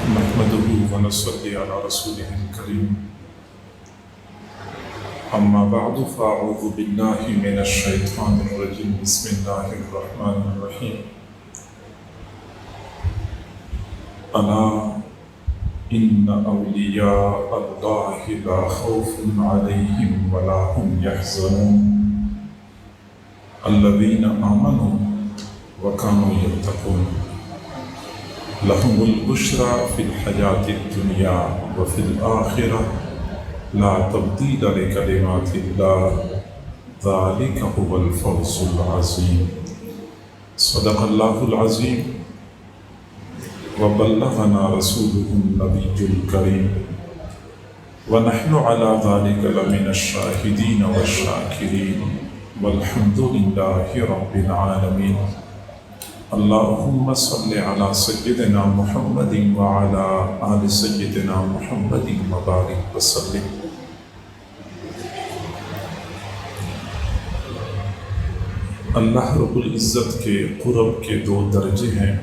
نحمده ونصلي على رسوله الكريم أما بعد فأعوذ بالله من الشيطان الرجيم بسم الله الرحمن الرحيم ألا إن أولياء الله لا خوف عليهم ولا هم يحزنون الذين آمنوا وكانوا يتقون لهم البشرى في الحياة الدنيا وفي الآخرة لا تبديل لكلمات الله ذلك هو الفوز العظيم صدق الله العظيم وبلغنا رسوله النبي الكريم ونحن على ذلك لمن الشاهدين والشاكرين والحمد لله رب العالمين اللهم صل على سيدنا محمد وعلى آل سيدنا محمد وبارك وسلم۔ اللہ رب العزت کے قرب کے دو درجے ہیں،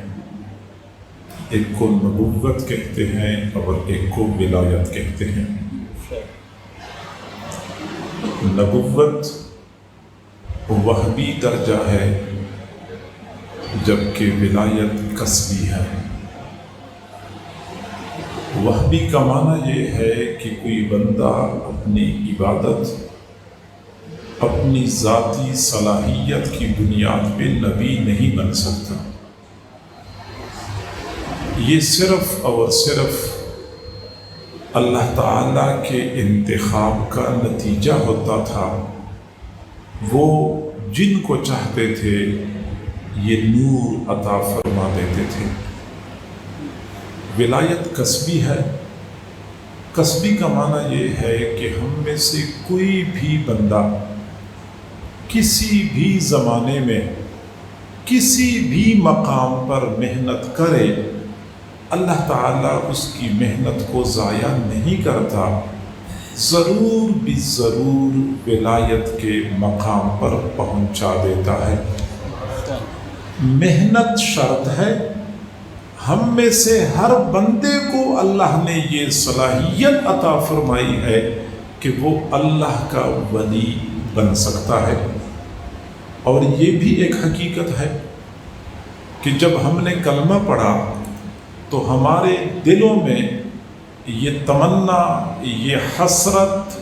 ایک کو نبوت کہتے ہیں اور ایک کو ولایت کہتے ہیں۔ نبوت وہبی درجہ ہے جبکہ ولایت کسبی ہے۔ وہبی کا معنی یہ ہے کہ کوئی بندہ اپنی عبادت اپنی ذاتی صلاحیت کی بنیاد پہ نبی نہیں بن سکتا، یہ صرف اور صرف اللہ تعالیٰ کے انتخاب کا نتیجہ ہوتا تھا۔ وہ جن کو چاہتے تھے یہ نور عطا فرما دیتے تھے۔ ولایت کسبی ہے۔ کسبی کا معنی یہ ہے کہ ہم میں سے کوئی بھی بندہ کسی بھی زمانے میں کسی بھی مقام پر محنت کرے، اللہ تعالیٰ اس کی محنت کو ضائع نہیں کرتا، ضرور بھی ضرور ولایت کے مقام پر پہنچا دیتا ہے۔ محنت شرط ہے۔ ہم میں سے ہر بندے کو اللہ نے یہ صلاحیت عطا فرمائی ہے کہ وہ اللہ کا ولی بن سکتا ہے۔ اور یہ بھی ایک حقیقت ہے کہ جب ہم نے کلمہ پڑھا تو ہمارے دلوں میں یہ تمنا، یہ حسرت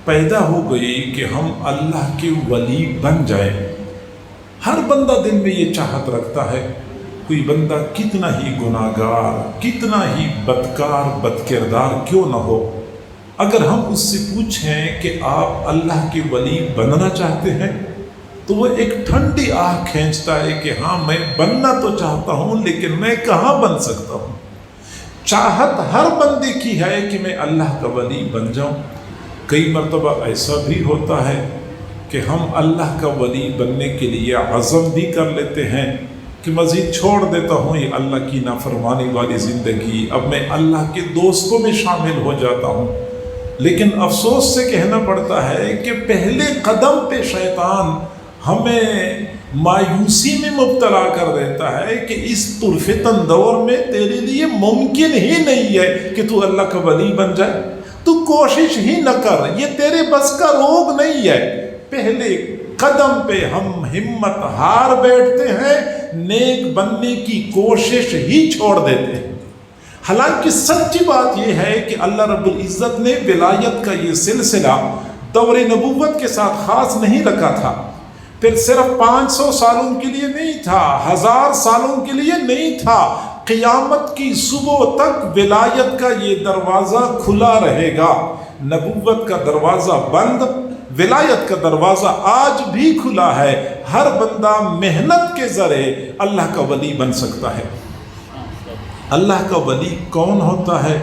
پیدا ہو گئی کہ ہم اللہ کے ولی بن جائیں۔ ہر بندہ دل میں یہ چاہت رکھتا ہے، کوئی بندہ کتنا ہی گناہگار، کتنا ہی بدکار، بدکردار کیوں نہ ہو، اگر ہم اس سے پوچھیں کہ آپ اللہ کے ولی بننا چاہتے ہیں تو وہ ایک ٹھنڈی آہ کھینچتا ہے کہ ہاں میں بننا تو چاہتا ہوں لیکن میں کہاں بن سکتا ہوں۔ چاہت ہر بندے کی ہے کہ میں اللہ کا ولی بن جاؤں۔ کئی مرتبہ ایسا بھی ہوتا ہے کہ ہم اللہ کا ولی بننے کے لیے عزم بھی کر لیتے ہیں کہ مزید چھوڑ دیتا ہوں یہ اللہ کی نافرمانی والی زندگی، اب میں اللہ کے دوستوں میں شامل ہو جاتا ہوں۔ لیکن افسوس سے کہنا پڑتا ہے کہ پہلے قدم پہ شیطان ہمیں مایوسی میں مبتلا کر دیتا ہے کہ اس پرفتن دور میں تیرے لیے ممکن ہی نہیں ہے کہ تو اللہ کا ولی بن جائے، تو کوشش ہی نہ کر، یہ تیرے بس کا روگ نہیں ہے۔ پہلے قدم پہ ہم ہمت ہار بیٹھتے ہیں، نیک بننے کی کوشش ہی چھوڑ دیتے ہیں۔ حالانکہ سچی بات یہ ہے کہ اللہ رب العزت نے ولایت کا یہ سلسلہ دور نبوت کے ساتھ خاص نہیں رکھا تھا، پھر صرف 500 سالوں کے لیے نہیں تھا، 1000 سالوں کے لیے نہیں تھا، قیامت کی صبح تک ولایت کا یہ دروازہ کھلا رہے گا۔ نبوت کا دروازہ بند، ولایت کا دروازہ آج بھی کھلا ہے۔ ہر بندہ محنت کے ذریعے اللہ کا ولی بن سکتا ہے۔ اللہ کا ولی کون ہوتا ہے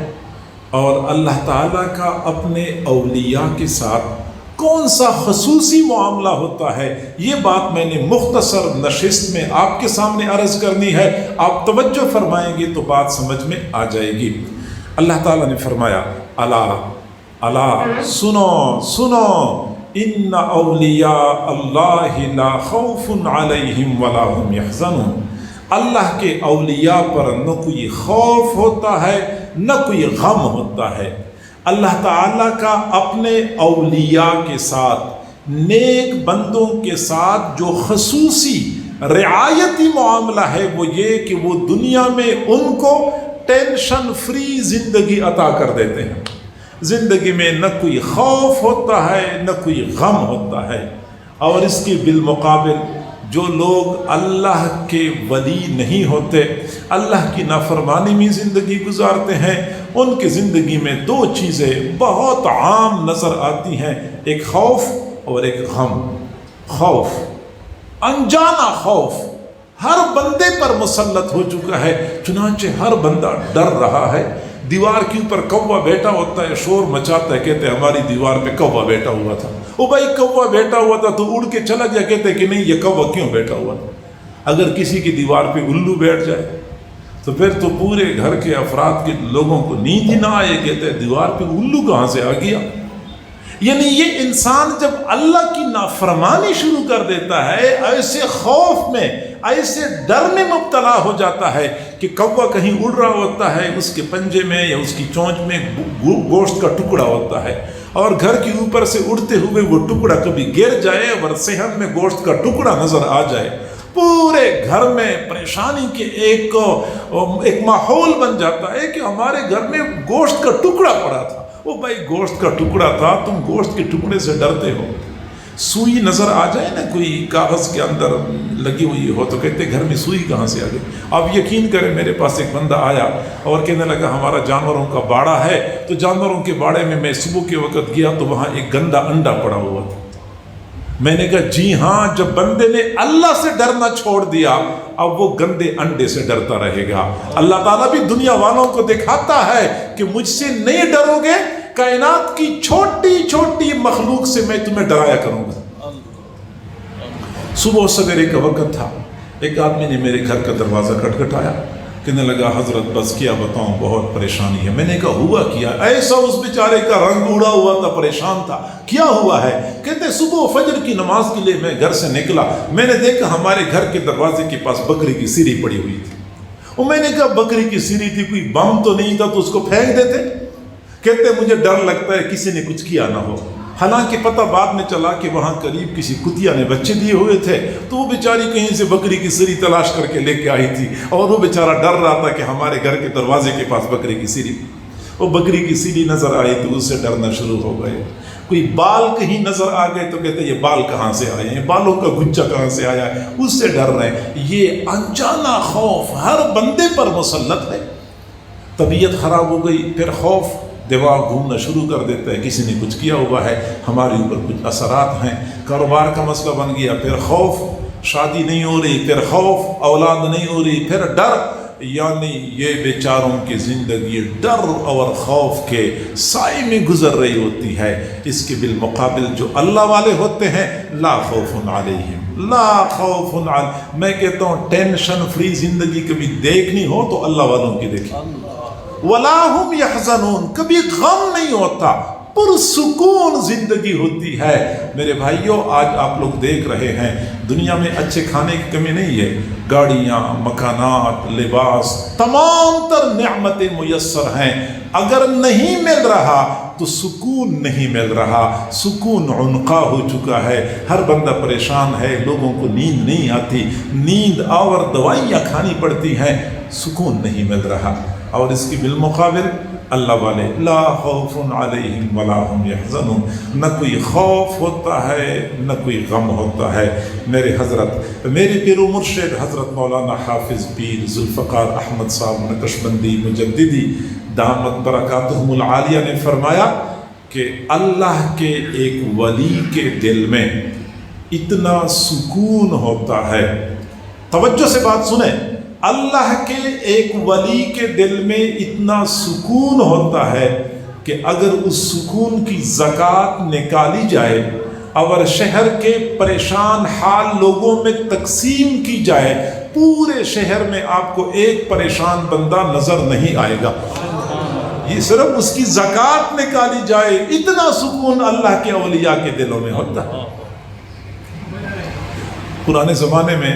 اور اللہ تعالیٰ کا اپنے اولیاء کے ساتھ کون سا خصوصی معاملہ ہوتا ہے، یہ بات میں نے مختصر نشست میں آپ کے سامنے عرض کرنی ہے۔ آپ توجہ فرمائیں گے تو بات سمجھ میں آ جائے گی۔ اللہ تعالیٰ نے فرمایا الا الا، سنو سنو، ان اولیاء اللہ لا خوف علیہم ولا هم یحزنون، اللہ کے اولیاء پر نہ کوئی خوف ہوتا ہے نہ کوئی غم ہوتا ہے۔ اللہ تعالیٰ کا اپنے اولیاء کے ساتھ، نیک بندوں کے ساتھ جو خصوصی رعایتی معاملہ ہے وہ یہ کہ وہ دنیا میں ان کو ٹینشن فری زندگی عطا کر دیتے ہیں۔ زندگی میں نہ کوئی خوف ہوتا ہے نہ کوئی غم ہوتا ہے۔ اور اس کے بالمقابل جو لوگ اللہ کے ولی نہیں ہوتے، اللہ کی نافرمانی میں زندگی گزارتے ہیں، ان کی زندگی میں دو چیزیں بہت عام نظر آتی ہیں، ایک خوف اور ایک غم۔ خوف، انجانا خوف ہر بندے پر مسلط ہو چکا ہے، چنانچہ ہر بندہ ڈر رہا ہے۔ دیوار کے اوپر کوا بیٹھا ہوتا ہے، شور مچاتا ہے، کہتے ہیں ہماری دیوار پہ کوا بیٹھا ہوا تھا۔ او بھائی کوا بیٹھا ہوا تھا تو اڑ کے چلا گیا، کہتے ہیں کہ نہیں یہ کوا کیوں بیٹھا ہوا تھا۔ اگر کسی کی دیوار پہ الو بیٹھ جائے تو پھر تو پورے گھر کے افراد کے لوگوں کو نیند ہی نہ آئے، کہتے ہیں دیوار پہ الو کہاں سے آ گیا۔ یعنی یہ انسان جب اللہ کی نافرمانی شروع کر دیتا ہے، ایسے خوف میں، ایسے ڈر میں مبتلا ہو جاتا ہے کہ کوا کہیں اڑ رہا ہوتا ہے، اس کے پنجے میں یا اس کی چونچ میں گوشت کا ٹکڑا ہوتا ہے، اور گھر کے اوپر سے اڑتے ہوئے وہ ٹکڑا کبھی گر جائے اور صحن میں گوشت کا ٹکڑا نظر آ جائے، پورے گھر میں پریشانی کے ایک ماحول بن جاتا ہے کہ ہمارے گھر میں گوشت کا ٹکڑا پڑا تھا۔ وہ بھائی گوشت کا ٹکڑا تھا، تم گوشت کے ٹکڑے سے ڈرتے ہو۔ سوئی نظر آ جائے نا کوئی کاغذ کے اندر لگی ہوئی ہو تو کہتے گھر میں سوئی کہاں سے آ گئی۔ آپ یقین کریں میرے پاس ایک بندہ آیا اور کہنے لگا ہمارا جانوروں کا باڑہ ہے، تو جانوروں کے باڑے میں صبح کے وقت گیا تو وہاں ایک گندا انڈا پڑا ہوا تھا۔ میں نے کہا جی ہاں، جب بندے نے اللہ سے ڈرنا چھوڑ دیا اب وہ گندے انڈے سے ڈرتا رہے گا۔ اللہ تعالیٰ بھی دنیا والوں کو دکھاتا ہے کہ مجھ سے نہیں ڈرو گے، کائنات کی چھوٹی چھوٹی مخلوق سے میں تمہیں ڈرایا کروں گا۔ صبح سویرے کا وقت تھا، ایک آدمی نے میرے گھر کا دروازہ کھٹکھٹایا، کہنے لگا حضرت بس کیا بتاؤں بہت پریشانی ہے۔ میں نے کہا ہوا کیا؟ ایسا اس بیچارے کا رنگ اڑا ہوا تھا، پریشان تھا۔ کیا ہوا ہے؟ کہتے صبح فجر کی نماز کے لیے میں گھر سے نکلا، میں نے دیکھا ہمارے گھر کے دروازے کے پاس بکری کی سیری پڑی ہوئی تھی۔ اور میں نے کہا بکری کی سیری تھی، کوئی بم تو نہیں تھا تو اس کو پھینک دیتے؟ کہتے مجھے ڈر لگتا ہے کسی نے کچھ کیا نہ ہو۔ حالانکہ پتہ بعد میں چلا کہ وہاں قریب کسی کتیا نے بچے دیے ہوئے تھے، تو وہ بیچاری کہیں سے بکری کی سری تلاش کر کے لے کے آئی تھی، اور وہ بیچارہ ڈر رہا تھا کہ ہمارے گھر کے دروازے کے پاس بکری کی سری، وہ بکری کی سری نظر آئی تو اس سے ڈرنا شروع ہو گئے۔ کوئی بال کہیں نظر آ گئے تو کہتے یہ بال کہاں سے آئے ہیں، بالوں کا گچھا کہاں سے آیا ہے، اس سے ڈر رہے ہیں۔ یہ انجانا خوف ہر بندے پر مسلط ہے۔ طبیعت خراب ہو گئی، پھر خوف دماغ گھومنا شروع کر دیتا ہے، کسی نے کچھ کیا ہوا ہے، ہمارے اوپر کچھ اثرات ہیں، کاروبار کا مسئلہ بن گیا، پھر خوف، شادی نہیں ہو رہی، پھر خوف، اولاد نہیں ہو رہی، پھر ڈر۔ یعنی یہ بیچاروں کی زندگی ڈر اور خوف کے سائے میں گزر رہی ہوتی ہے۔ اس کے بالمقابل جو اللہ والے ہوتے ہیں، لا خوف علیہم، لا خوف علیہم، میں کہتا ہوں ٹینشن فری زندگی کبھی دیکھنی ہو تو اللہ والوں کی دیکھیں۔ وَلَا هُمْ يَحْزَنُونَ، کبھی غم نہیں ہوتا، پرسکون زندگی ہوتی ہے۔ میرے بھائیوں آج آپ لوگ دیکھ رہے ہیں دنیا میں اچھے کھانے کی کمی نہیں ہے، گاڑیاں، مکانات، لباس، تمام تر نعمتیں میسر ہیں، اگر نہیں مل رہا تو سکون نہیں مل رہا، سکون عنقا ہو چکا ہے، ہر بندہ پریشان ہے، لوگوں کو نیند نہیں آتی، نیند آور دوائیاں کھانی پڑتی ہیں، سکون نہیں مل رہا۔ اور اس کی بالمقابل اللہ والے لا خوف علیہم ولا هم یحزنون، نہ کوئی خوف ہوتا ہے نہ کوئی غم ہوتا ہے۔ میرے حضرت، میرے پیر و مرشد حضرت مولانا حافظ پیر ذوالفقار احمد صاحب نقشبندی مجددی دامت برکاتہم العالیہ نے فرمایا کہ اللہ کے ایک ولی کے دل میں اتنا سکون ہوتا ہے، توجہ سے بات سنیں، اللہ کے ایک ولی کے دل میں اتنا سکون ہوتا ہے کہ اگر اس سکون کی زکوٰۃ نکالی جائے اور شہر کے پریشان حال لوگوں میں تقسیم کی جائے، پورے شہر میں آپ کو ایک پریشان بندہ نظر نہیں آئے گا۔ یہ صرف اس کی زکوٰۃ نکالی جائے، اتنا سکون اللہ کے اولیاء کے دلوں میں ہوتا ہے۔ پرانے زمانے میں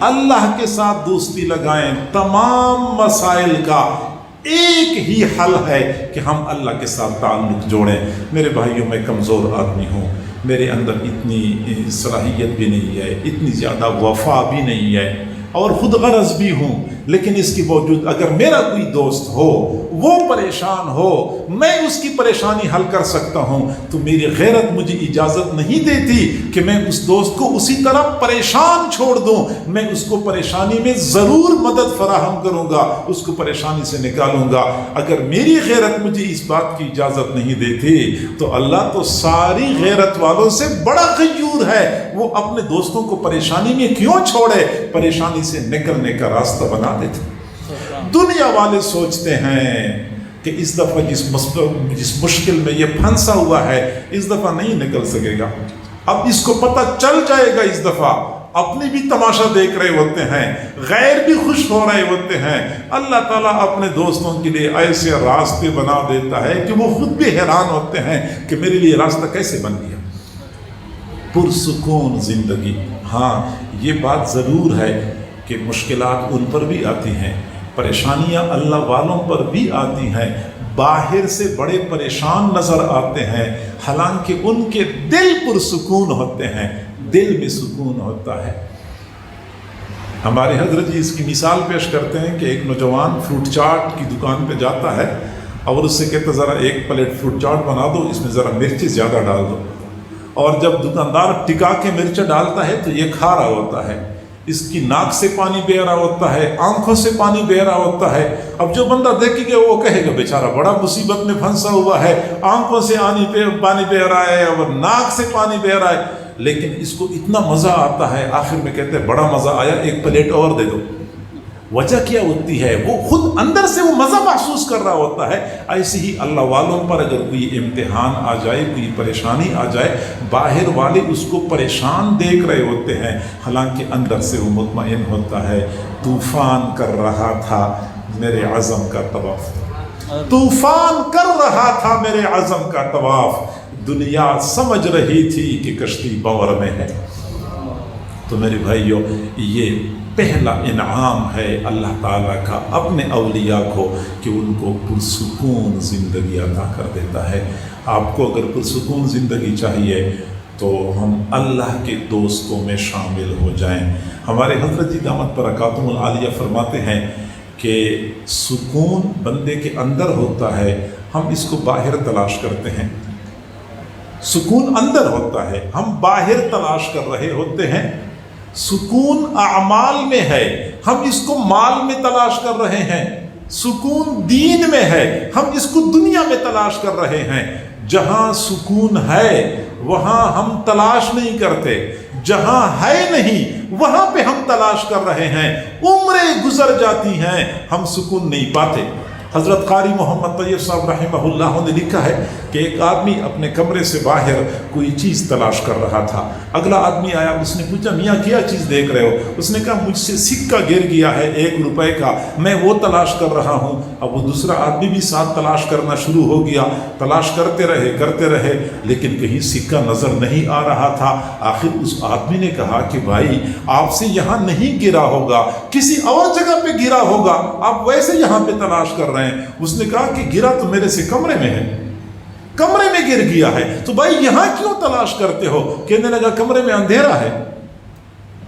اللہ کے ساتھ دوستی لگائیں، تمام مسائل کا ایک ہی حل ہے کہ ہم اللہ کے ساتھ تعلق جوڑیں۔ میرے بھائیوں، میں کمزور آدمی ہوں، میرے اندر اتنی صلاحیت بھی نہیں ہے، اتنی زیادہ وفا بھی نہیں ہے، اور خود غرض بھی ہوں، لیکن اس کے باوجود اگر میرا کوئی دوست ہو، وہ پریشان ہو، میں اس کی پریشانی حل کر سکتا ہوں، تو میری غیرت مجھے اجازت نہیں دیتی کہ میں اس دوست کو اسی طرح پریشان چھوڑ دوں۔ میں اس کو پریشانی میں ضرور مدد فراہم کروں گا، اس کو پریشانی سے نکالوں گا۔ اگر میری غیرت مجھے اس بات کی اجازت نہیں دیتی تو اللہ تو ساری غیرت والوں سے بڑا غیور ہے، وہ اپنے دوستوں کو پریشانی میں کیوں چھوڑے، پریشانی سے نکلنے کا راستہ بنا دیتے۔ دنیا والے سوچتے ہیں کہ اس دفعہ جس مشکل میں یہ پھنسا ہوا ہے، اس دفعہ نہیں نکل سکے گا، اب اس کو پتہ چل جائے گا، اس دفعہ اپنے بھی تماشا دیکھ رہے ہوتے ہیں، غیر بھی خوش ہو رہے ہوتے ہیں۔ اللہ تعالیٰ اپنے دوستوں کے لیے ایسے راستے بنا دیتا ہے کہ وہ خود بھی حیران ہوتے ہیں کہ میرے لیے راستہ کیسے بن گیا۔ پرسکون زندگی، ہاں یہ بات ضرور ہے کہ مشکلات ان پر بھی آتی ہیں، پریشانیاں اللہ والوں پر بھی آتی ہیں، باہر سے بڑے پریشان نظر آتے ہیں، حالانکہ ان کے دل پرسکون ہوتے ہیں، دل میں سکون ہوتا ہے۔ ہمارے حضرت جی اس کی مثال پیش کرتے ہیں کہ ایک نوجوان فروٹ چاٹ کی دکان پہ جاتا ہے اور اس سے کہتا ذرا ایک پلیٹ فروٹ چاٹ بنا دو، اس میں ذرا مرچی زیادہ ڈال دو، اور جب دکاندار ٹکا کے مرچ ڈالتا ہے تو یہ کھا رہا ہوتا ہے، اس کی ناک سے پانی بہ رہا ہوتا ہے، آنکھوں سے پانی بہ رہا ہوتا ہے۔ اب جو بندہ دیکھے گا وہ کہے گا بیچارہ بڑا مصیبت میں پھنسا ہوا ہے، آنکھوں سے پانی بہ رہا ہے اور ناک سے پانی بہ رہا ہے، لیکن اس کو اتنا مزہ آتا ہے، آخر میں کہتے ہیں بڑا مزہ آیا، ایک پلیٹ اور دے دو۔ وجہ کیا ہوتی ہے؟ وہ خود اندر سے وہ مزہ محسوس کر رہا ہوتا ہے۔ ایسے ہی اللہ والوں پر اگر کوئی امتحان آ جائے، کوئی پریشانی آ جائے، باہر والے اس کو پریشان دیکھ رہے ہوتے ہیں، حالانکہ اندر سے وہ مطمئن ہوتا ہے۔ طوفان کر رہا تھا میرے عزم کا طواف، طوفان کر رہا تھا میرے عزم کا طواف، دنیا سمجھ رہی تھی کہ کشتی بور میں ہے۔ تو میرے بھائیو، یہ پہلا انعام ہے اللہ تعالیٰ کا اپنے اولیاء کو کہ ان کو پرسکون زندگی عطا کر دیتا ہے۔ آپ کو اگر پرسکون زندگی چاہیے تو ہم اللہ کے دوستوں میں شامل ہو جائیں۔ ہمارے حضرت جی دامت برکاتہم العالیہ فرماتے ہیں کہ سکون بندے کے اندر ہوتا ہے، ہم اس کو باہر تلاش کرتے ہیں۔ سکون اندر ہوتا ہے، ہم باہر تلاش کر رہے ہوتے ہیں۔ سکون اعمال میں ہے، ہم اس کو مال میں تلاش کر رہے ہیں۔ سکون دین میں ہے، ہم اس کو دنیا میں تلاش کر رہے ہیں۔ جہاں سکون ہے وہاں ہم تلاش نہیں کرتے، جہاں ہے نہیں وہاں پہ ہم تلاش کر رہے ہیں۔ عمریں گزر جاتی ہیں، ہم سکون نہیں پاتے۔ حضرت قاری محمد طیب صاحب رحمہ اللہ نے لکھا ہے کہ ایک آدمی اپنے کمرے سے باہر کوئی چیز تلاش کر رہا تھا۔ اگلا آدمی آیا، اس نے پوچھا میاں کیا چیز دیکھ رہے ہو؟ اس نے کہا مجھ سے سکہ گر گیا ہے 1 روپے کا، میں وہ تلاش کر رہا ہوں۔ اب وہ دوسرا آدمی بھی ساتھ تلاش کرنا شروع ہو گیا، تلاش کرتے رہے لیکن کہیں سکہ نظر نہیں آ رہا تھا۔ آخر اس آدمی نے کہا کہ بھائی آپ سے یہاں نہیں گرا ہوگا، کسی اور جگہ پہ گرا ہوگا، آپ ویسے یہاں پہ تلاش کر رہے ہیں۔ اس نے کہا کہ گرا تو میرے سے کمرے میں ہے، کمرے میں گر گیا ہے، تو بھائی یہاں کیوں تلاش کرتے ہو؟ کہنے لگا کمرے میں اندھیرا ہے،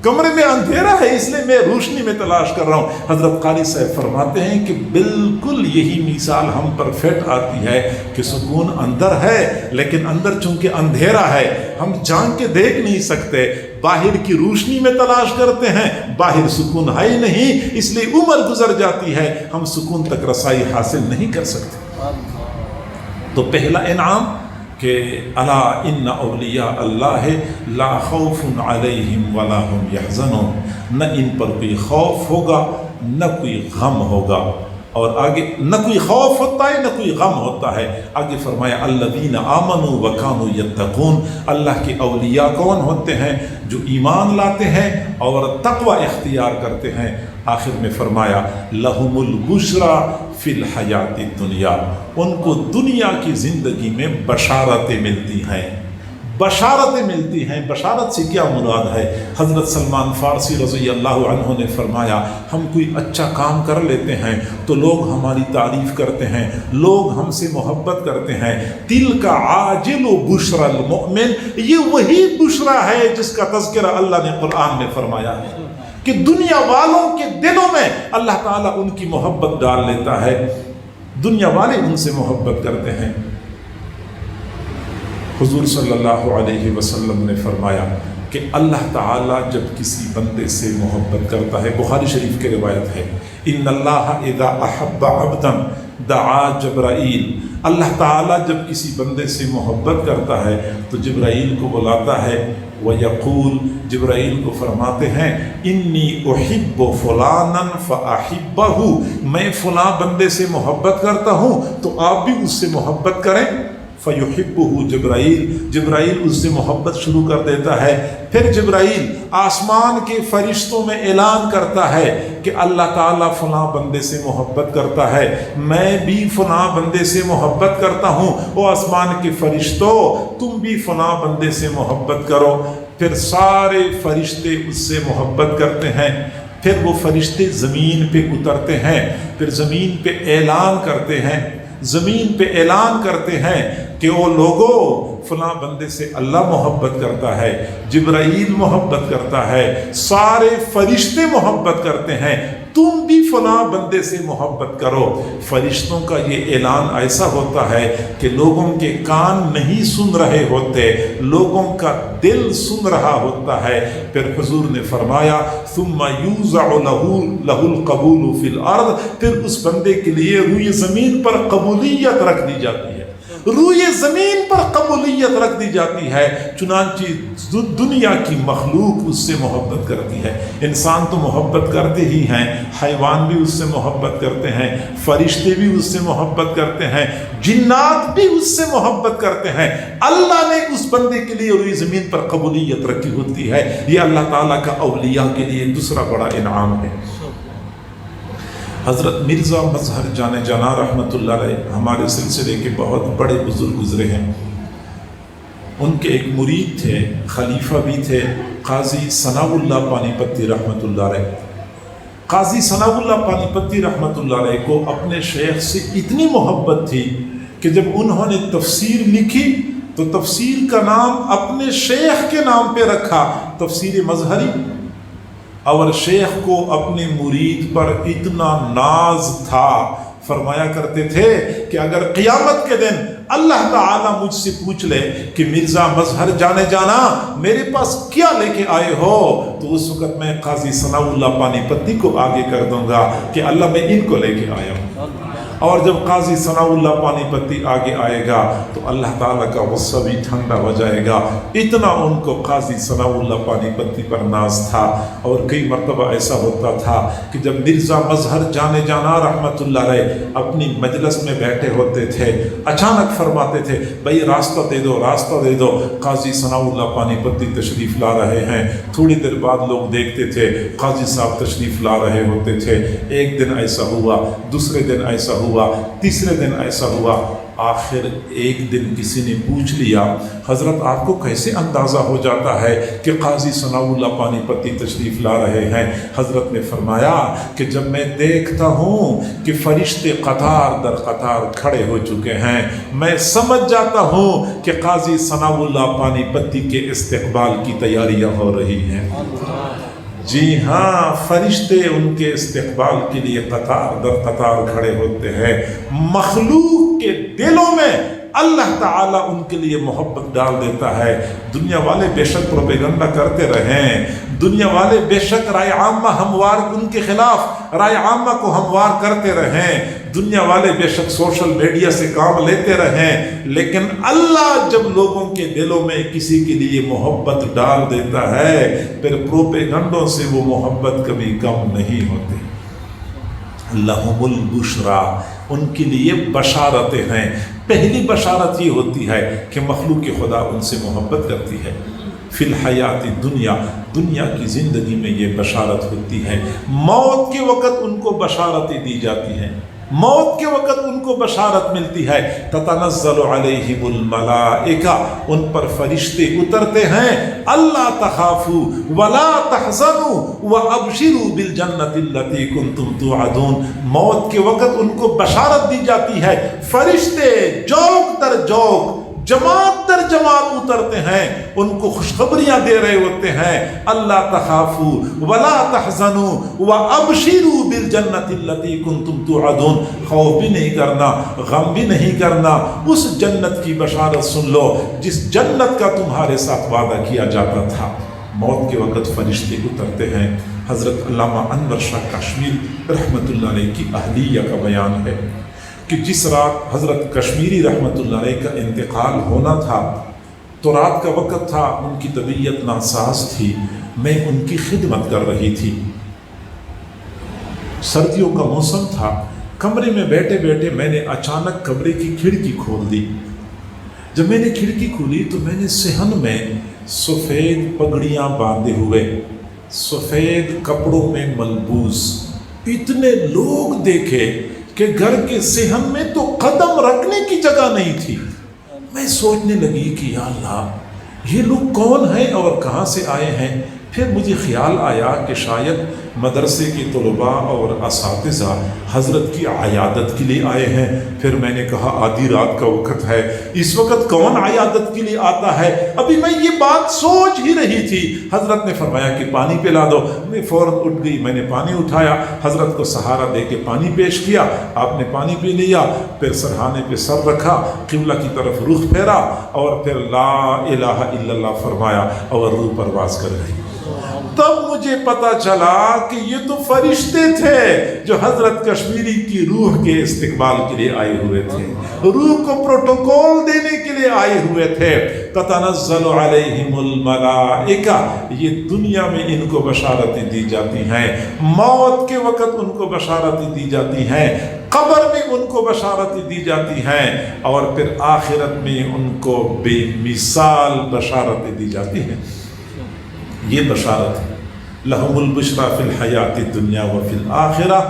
کمرے میں اندھیرا ہے اس لیے میں روشنی میں تلاش کر رہا ہوں۔ حضرت قاری صاحب فرماتے ہیں کہ بالکل یہی مثال ہم پر فٹ آتی ہے کہ سکون اندر ہے، لیکن اندر چونکہ اندھیرا ہے ہم جان کے دیکھ نہیں سکتے، باہر کی روشنی میں تلاش کرتے ہیں، باہر سکون ہے ہی نہیں، اس لیے عمر گزر جاتی ہے، ہم سکون تک رسائی حاصل نہیں کر سکتے۔ تو پہلا انعام کہ الا ان اولیاء اللہ لا خوف علیہم ولا هم یحزنون، نہ ان پر کوئی خوف ہوگا نہ کوئی غم ہوگا، اور آگے نہ کوئی خوف ہوتا ہے نہ کوئی غم ہوتا ہے۔ آگے فرمایا الذین آمنوا وکانوا یتقون، اللہ کے اولیاء کون ہوتے ہیں؟ جو ایمان لاتے ہیں اور تقوی اختیار کرتے ہیں۔ آخر میں فرمایا لہم البشریٰ فی الحیات الدنیا، ان کو دنیا کی زندگی میں بشارتیں ملتی ہیں، بشارتیں ملتی ہیں۔ بشارت سے کیا مراد ہے؟ حضرت سلمان فارسی رضی اللہ عنہ نے فرمایا ہم کوئی اچھا کام کر لیتے ہیں تو لوگ ہماری تعریف کرتے ہیں، لوگ ہم سے محبت کرتے ہیں۔ تِلْکَ عَاجِلُ بُشْرَى الْمُؤْمِنِ، یہ وہی بشرا ہے جس کا تذکرہ اللہ نے قرآن میں فرمایا ہے کہ دنیا والوں کے دلوں میں اللہ تعالیٰ ان کی محبت ڈال لیتا ہے، دنیا والے ان سے محبت کرتے ہیں۔ حضور صلی اللہ علیہ وسلم نے فرمایا کہ اللہ تعالیٰ جب کسی بندے سے محبت کرتا ہے، بخاری شریف کی روایت ہے، ان اللہ اذا احب عبدا دعا جبرائیل، اللہ تعالیٰ جب کسی بندے سے محبت کرتا ہے تو جبرائیل کو بلاتا ہے، وَيَقُول، جبرائیل کو فرماتے ہیں انی احب فلانا فاحبہ، میں فلاں بندے سے محبت کرتا ہوں تو آپ بھی اس سے محبت کریں۔ فَيُحِبُّهُ جبرائیل اس سے محبت شروع کر دیتا ہے۔ پھر جبرائیل آسمان کے فرشتوں میں اعلان کرتا ہے کہ اللہ تعالیٰ فلاں بندے سے محبت کرتا ہے، میں بھی فلاں بندے سے محبت کرتا ہوں، وہ آسمان کے فرشتوں تم بھی فلاں بندے سے محبت کرو۔ پھر سارے فرشتے اس سے محبت کرتے ہیں۔ پھر وہ فرشتے زمین پہ اترتے ہیں، پھر زمین پہ اعلان کرتے ہیں، زمین پہ اعلان کرتے ہیں کہ وہ لوگوں فلاں بندے سے اللہ محبت کرتا ہے، جبرائیل محبت کرتا ہے، سارے فرشتے محبت کرتے ہیں، تم بھی فلاں بندے سے محبت کرو۔ فرشتوں کا یہ اعلان ایسا ہوتا ہے کہ لوگوں کے کان نہیں سن رہے ہوتے، لوگوں کا دل سن رہا ہوتا ہے۔ پھر حضور نے فرمایا ثم یوزع لہ القبول فی الارض، پھر اس بندے کے لیے روئے زمین پر قبولیت رکھ دی جاتی ہے، روئے زمین پر قبولیت رکھ دی جاتی ہے۔ چنانچہ دنیا کی مخلوق اس سے محبت کرتی ہے۔ انسان تو محبت کرتے ہی ہیں، حیوان بھی اس سے محبت کرتے ہیں، فرشتے بھی اس سے محبت کرتے ہیں، جنات بھی اس سے محبت کرتے ہیں۔ اللہ نے اس بندے کے لیے روئے زمین پر قبولیت رکھی ہوتی ہے۔ یہ اللہ تعالیٰ کا اولیاء کے لیے دوسرا بڑا انعام ہے۔ حضرت مرزا مظہر جانے جانا رحمۃ اللہ علیہ ہمارے سلسلے کے بہت بڑے بزرگ گزرے ہیں۔ ان کے ایک مرید تھے، خلیفہ بھی تھے، قاضی ثناء اللہ پانی پتی رحمۃ اللہ علیہ۔ قاضی ثناء اللہ پانی پتی رحمۃ اللہ علیہ کو اپنے شیخ سے اتنی محبت تھی کہ جب انہوں نے تفسیر لکھی تو تفسیر کا نام اپنے شیخ کے نام پہ رکھا، تفسیر مظہری۔ اور شیخ کو اپنے مرید پر اتنا ناز تھا، فرمایا کرتے تھے کہ اگر قیامت کے دن اللہ تعالیٰ مجھ سے پوچھ لے کہ مرزا مظہر جانے جانا میرے پاس کیا لے کے آئے ہو، تو اس وقت میں قاضی ثناء اللہ پانی پتی کو آگے کر دوں گا کہ اللہ میں ان کو لے کے آیا ہوں۔ اور جب قاضی ثناء اللہ پانی پتی آگے آئے گا تو اللہ تعالیٰ کا غصہ بھی ٹھنڈا ہو جائے گا۔ اتنا ان کو قاضی ثناء اللہ پانی پتی پر ناز تھا۔ اور کئی مرتبہ ایسا ہوتا تھا کہ جب مرزا مظہر جانے جانا رحمت اللہ علیہ اپنی مجلس میں بیٹھے ہوتے تھے، اچانک فرماتے تھے بھائی راستہ دے دو، راستہ دے دو۔ قاضی ثناء اللہ پانی پتی تشریف لا رہے ہیں، تھوڑی دیر بعد لوگ دیکھتے تھے قاضی صاحب تشریف لا رہے ہوتے تھے۔ ایک دن ایسا ہوا، دوسرے دن ایسا ہوا، تیسرے دن ایسا ہوا، آخر ایک دن کسی نے پوچھ لیا حضرت آپ کو کیسے اندازہ ہو جاتا ہے کہ قاضی ثناء اللہ پانی پتی تشریف لا رہے ہیں؟ حضرت نے فرمایا کہ جب میں دیکھتا ہوں کہ فرشتے قطار در قطار کھڑے ہو چکے ہیں، میں سمجھ جاتا ہوں کہ قاضی ثناء اللہ پانی پتی کے استقبال کی تیاریاں ہو رہی ہیں۔ جی ہاں، فرشتے ان کے استقبال کے لیے قطار در قطار کھڑے ہوتے ہیں۔ مخلوق کے دلوں میں اللہ تعالیٰ ان کے لیے محبت ڈال دیتا ہے۔ دنیا والے بے شک پروپیگنڈا کرتے رہیں، دنیا والے بے شک رائے عامہ ہموار ان کے خلاف رائے عامہ کو ہموار کرتے رہیں، دنیا والے بے شک سوشل میڈیا سے کام لیتے رہیں، لیکن اللہ جب لوگوں کے دلوں میں کسی کے لیے محبت ڈال دیتا ہے پھر پروپیگنڈوں سے وہ محبت کبھی کم نہیں ہوتی۔ لہم البشرا، ان کے لیے بشارتیں ہیں۔ پہلی بشارت یہ ہوتی ہے کہ مخلوق خدا ان سے محبت کرتی ہے۔ فی الحیات دنیا، دنیا کی زندگی میں یہ بشارت ہوتی ہے۔ موت کے وقت ان کو بشارتیں دی جاتی ہیں۔ موت کے وقت ان کو بشارت ملتی ہے، تتنزل علیہم الملائکہ، ان پر فرشتے اترتے ہیں، اللہ تخافوا ولا تحزنوا وابشروا بالجنۃ التي كنتم توعدون، موت کے وقت ان کو بشارت دی جاتی ہے، فرشتے جوق در جوق، جماعت در جماعت اترتے ہیں، ان کو خوشخبریاں دے رہے ہوتے ہیں، اللہ تخافوا ولا تحزنوا وابشروا بالجنۃ التي كنتم توعدون، خوف بھی نہیں کرنا، غم بھی نہیں کرنا، اس جنت کی بشارت سن لو جس جنت کا تمہارے ساتھ وعدہ کیا جاتا تھا۔ موت کے وقت فرشتے اترتے ہیں۔ حضرت علامہ انور شاہ کشمیری رحمۃ اللہ علیہ کی اہلیہ کا بیان ہے کہ جس رات حضرت کشمیری رحمۃ اللہ علیہ کا انتقال ہونا تھا تو رات کا وقت تھا، ان کی طبیعت ناساز تھی، میں ان کی خدمت کر رہی تھی، سردیوں کا موسم تھا، کمرے میں بیٹھے بیٹھے میں نے اچانک کمرے کی کھڑکی کھول دی۔ جب میں نے کھڑکی کھولی تو میں نے صحن میں سفید پگڑیاں باندھے ہوئے، سفید کپڑوں میں ملبوس اتنے لوگ دیکھے کہ گھر کے صحن میں تو قدم رکھنے کی جگہ نہیں تھی۔ میں سوچنے لگی کہ یا اللہ یہ لوگ کون ہیں اور کہاں سے آئے ہیں؟ پھر مجھے خیال آیا کہ شاید مدرسے کے طلباء اور اساتذہ حضرت کی عیادت کے لیے آئے ہیں۔ پھر میں نے کہا آدھی رات کا وقت ہے، اس وقت کون عیادت کے لیے آتا ہے؟ ابھی میں یہ بات سوچ ہی رہی تھی، حضرت نے فرمایا کہ پانی پلا دو۔ میں فوراً اٹھ گئی، میں نے پانی اٹھایا، حضرت کو سہارا دے کے پانی پیش کیا، آپ نے پانی پی لیا، پھر سرہانے پہ سر رکھا، قبلہ کی طرف رخ پھیرا اور پھر لا الہ الا اللہ فرمایا اور روح پرواز کر گئی۔ تب مجھے پتا چلا کہ یہ تو فرشتے تھے جو حضرت کشمیری کی روح کے استقبال کے لیے آئے ہوئے تھے، روح کو پروٹوکول دینے کے لیے آئے ہوئے تھے۔ تتنزل علیہم الملائکہ، یہ دنیا میں ان کو بشارتیں دی جاتی ہیں، موت کے وقت ان کو بشارتیں دی جاتی ہیں، قبر میں ان کو بشارتیں دی جاتی ہیں، اور پھر آخرت میں ان کو بے مثال بشارتیں دی جاتی ہیں۔ یہ بشارت ہے، لہم البشریٰ فی الحیات الدنیا وفی الآخرہ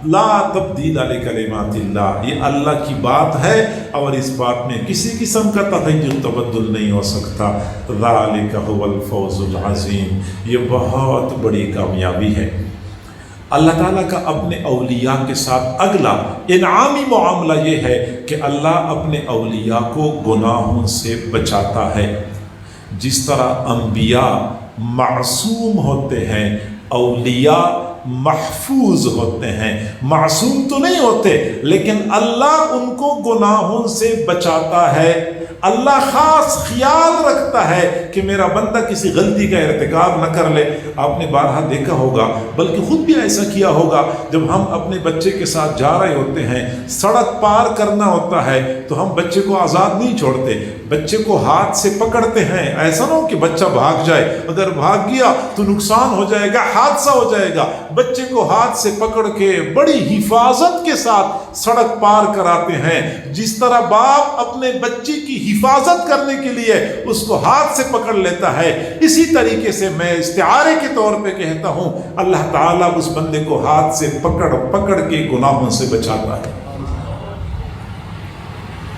لا تبدیل لکلمات اللہ، یہ اللہ کی بات ہے اور اس بات میں کسی قسم کا تغیر تبدل نہیں ہو سکتا۔ ذالک هو الفوز العظیم، یہ بہت بڑی کامیابی ہے۔ اللہ تعالیٰ کا اپنے اولیاء کے ساتھ اگلا انعامی معاملہ یہ ہے کہ اللہ اپنے اولیاء کو گناہوں سے بچاتا ہے۔ جس طرح انبیاء معصوم ہوتے ہیں، اولیاء محفوظ ہوتے ہیں، معصوم تو نہیں ہوتے لیکن اللہ ان کو گناہوں سے بچاتا ہے۔ اللہ خاص خیال رکھتا ہے کہ میرا بندہ کسی غلطی کا ارتکاب نہ کر لے۔ آپ نے بارہا دیکھا ہوگا، بلکہ خود بھی ایسا کیا ہوگا، جب ہم اپنے بچے کے ساتھ جا رہے ہوتے ہیں، سڑک پار کرنا ہوتا ہے تو ہم بچے کو آزاد نہیں چھوڑتے، بچے کو ہاتھ سے پکڑتے ہیں۔ ایسا نہ ہو کہ بچہ بھاگ جائے، اگر بھاگ گیا تو نقصان ہو جائے گا، حادثہ ہو جائے گا۔ بچے کو ہاتھ سے پکڑ کے بڑی حفاظت کے ساتھ سڑک پار کراتے ہیں۔ جس طرح باپ اپنے بچے کی حفاظت کرنے کے لیے اس کو ہاتھ سے پکڑ لیتا ہے، اسی طریقے سے میں استعارے کے طور پہ کہتا ہوں اللہ تعالیٰ اس بندے کو ہاتھ سے پکڑ کے گناہوں سے بچاتا ہے۔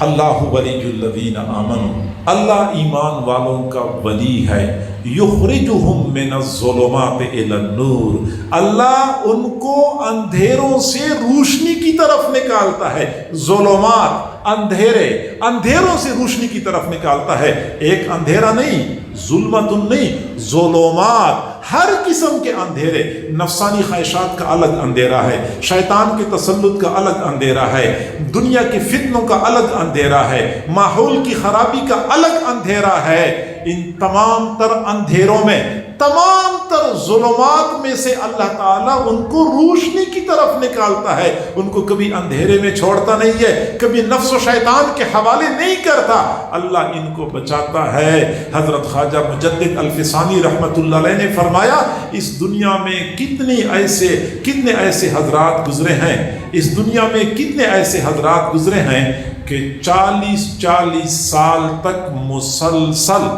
اللہ ولی الذین آمنوا، اللہ ایمان والوں کا ولی ہے، یخرجہم من الظلمات الی النور، اللہ ان کو اندھیروں سے روشنی کی طرف نکالتا ہے۔ ظلمات اندھیروں سے روشنی کی طرف نکالتا ہے۔ ایک اندھیرا نہیں، ظلمت نہیں، ظلمات، ہر قسم کے اندھیرے، نفسانی خواہشات کا الگ اندھیرا ہے، شیطان کے تسلط کا الگ اندھیرا ہے، دنیا کے فتنوں کا الگ اندھیرا ہے، ماحول کی خرابی کا الگ اندھیرا ہے۔ ان تمام تر اندھیروں میں، تمام تر ظلمات میں سے اللہ تعالیٰ ان کو روشنی کی طرف نکالتا ہے، ان کو کبھی اندھیرے میں چھوڑتا نہیں ہے، کبھی نفس و شیطان کے حوالے نہیں کرتا، اللہ ان کو بچاتا ہے۔ حضرت خواجہ مجدد الفسانی رحمۃ اللہ علیہ نے فرمایا، اس دنیا میں کتنے ایسے حضرات گزرے ہیں، اس دنیا میں کتنے ایسے حضرات گزرے ہیں کہ 40 سال تک مسلسل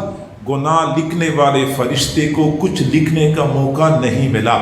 گناہ لکھنے والے فرشتے کو کچھ لکھنے کا موقع نہیں ملا۔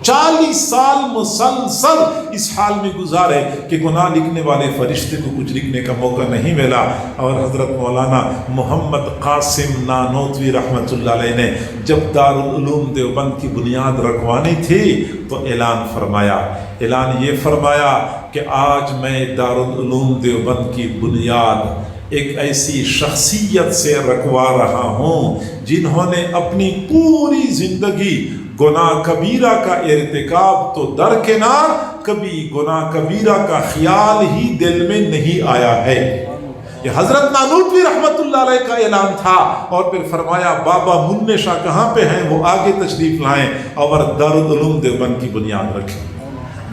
40 سال مسلسل اس حال میں گزارے کہ گناہ لکھنے والے فرشتے کو کچھ لکھنے کا موقع نہیں ملا. اور حضرت مولانا محمد قاسم نانوتوی رحمۃ اللہ علیہ نے جب دارالعلوم دیوبند کی بنیاد رکھوانی تھی تو اعلان یہ فرمایا کہ آج میں دارالعلوم دیوبند کی بنیاد ایک ایسی شخصیت سے رکھوا رہا ہوں جنہوں نے اپنی پوری زندگی گناہ کبیرہ کا ارتکاب تو درکنار، کبھی گناہ کبیرہ کا خیال ہی دل میں نہیں آیا ہے. یہ حضرت نانوتوی رحمت اللہ علیہ کا اعلان تھا. اور پھر فرمایا بابا منع شاہ کہاں پہ ہیں، وہ آگے تشریف لائیں اور دارالعلوم دیوبند کی بنیاد رکھیں.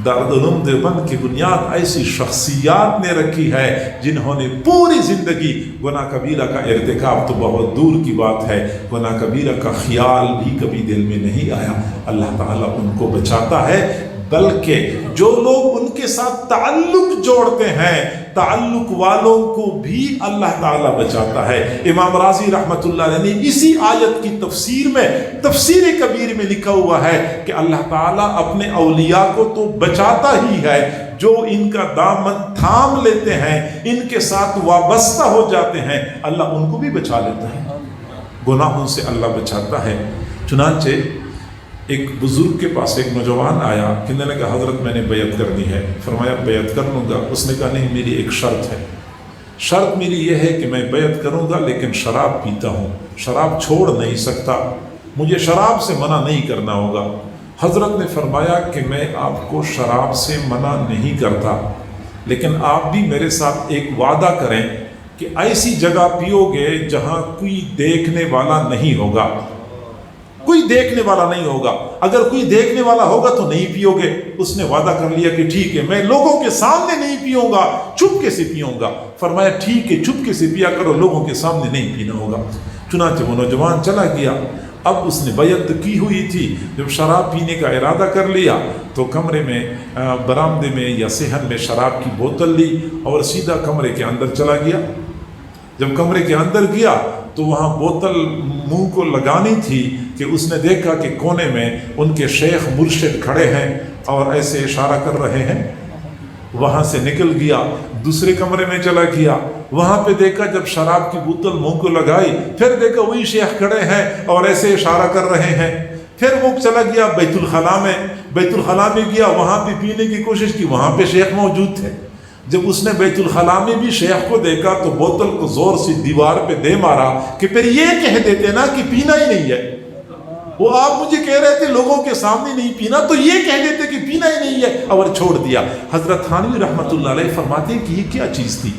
دارالعلوم دیوبند کی بنیاد ایسی شخصیات نے رکھی ہے جنہوں نے پوری زندگی گناہ کبیرہ کا ارتکاب تو بہت دور کی بات ہے، گناہ کبیرہ کا خیال بھی کبھی دل میں نہیں آیا. اللہ تعالیٰ ان کو بچاتا ہے، بلکہ جو لوگ ان کے ساتھ تعلق جوڑتے ہیں تعلق والوں کو بھی اللہ تعالیٰ بچاتا ہے. امام راضی رحمت اللہ علیہ نے اسی آیت کی تفسیر میں تفسیر کبیر میں لکھا ہوا ہے کہ اللہ تعالیٰ اپنے اولیاء کو تو بچاتا ہی ہے، جو ان کا دامن تھام لیتے ہیں، ان کے ساتھ وابستہ ہو جاتے ہیں، اللہ ان کو بھی بچا لیتا ہے. گناہوں سے اللہ بچاتا ہے. چنانچہ ایک بزرگ کے پاس ایک نوجوان آیا، کہنے لگا حضرت میں نے بیعت کرنی ہے. فرمایا بیعت کر لوں گا. اس نے کہا نہیں، میری ایک شرط ہے. شرط میری یہ ہے کہ میں بیعت کروں گا لیکن شراب پیتا ہوں، شراب چھوڑ نہیں سکتا، مجھے شراب سے منع نہیں کرنا ہوگا. حضرت نے فرمایا کہ میں آپ کو شراب سے منع نہیں کرتا، لیکن آپ بھی میرے ساتھ ایک وعدہ کریں کہ ایسی جگہ پیو گے جہاں کوئی دیکھنے والا نہیں ہوگا. کوئی دیکھنے والا نہیں ہوگا، اگر کوئی دیکھنے والا ہوگا تو نہیں پیو گے. اس نے وعدہ کر لیا کہ ٹھیک ہے، میں لوگوں کے سامنے نہیں پیوں گا، چپکے سے پیوں گا. فرمایا ٹھیک ہے، چپکے سے پیا کرو، لوگوں کے سامنے نہیں پینا ہوگا. چنانچہ وہ نوجوان چلا گیا. اب اس نے بیعت کی ہوئی تھی، جب شراب پینے کا ارادہ کر لیا تو کمرے میں برآمدے میں یا صحن میں شراب کی بوتل لی اور سیدھا کمرے کے اندر چلا گیا. جب کمرے کے اندر گیا تو وہاں بوتل منہ کو لگانی تھی کہ اس نے دیکھا کہ کونے میں ان کے شیخ مرشد کھڑے ہیں اور ایسے اشارہ کر رہے ہیں. وہاں سے نکل گیا، دوسرے کمرے میں چلا گیا. وہاں پہ دیکھا جب شراب کی بوتل منہ کو لگائی، پھر دیکھا وہی شیخ کھڑے ہیں اور ایسے اشارہ کر رہے ہیں. پھر وہ چلا گیا بیت الخلا میں. بیت الخلا میں گیا، وہاں پہ پینے کی کوشش کی، وہاں پہ شیخ موجود تھے. جب اس نے بیت الخلا میں بھی شیخ کو دیکھا تو بوتل کو زور سے دیوار پہ دے مارا کہ پھر یہ کہہ دیتے نا کہ پینا ہی نہیں ہے. وہ آپ مجھے کہہ رہے تھے لوگوں کے سامنے نہیں پینا، تو یہ کہہ دیتے کہ پینا ہی نہیں ہے، اور چھوڑ دیا. حضرت تھانوی رحمت اللہ علیہ فرماتے ہیں کہ یہ کیا چیز تھی؟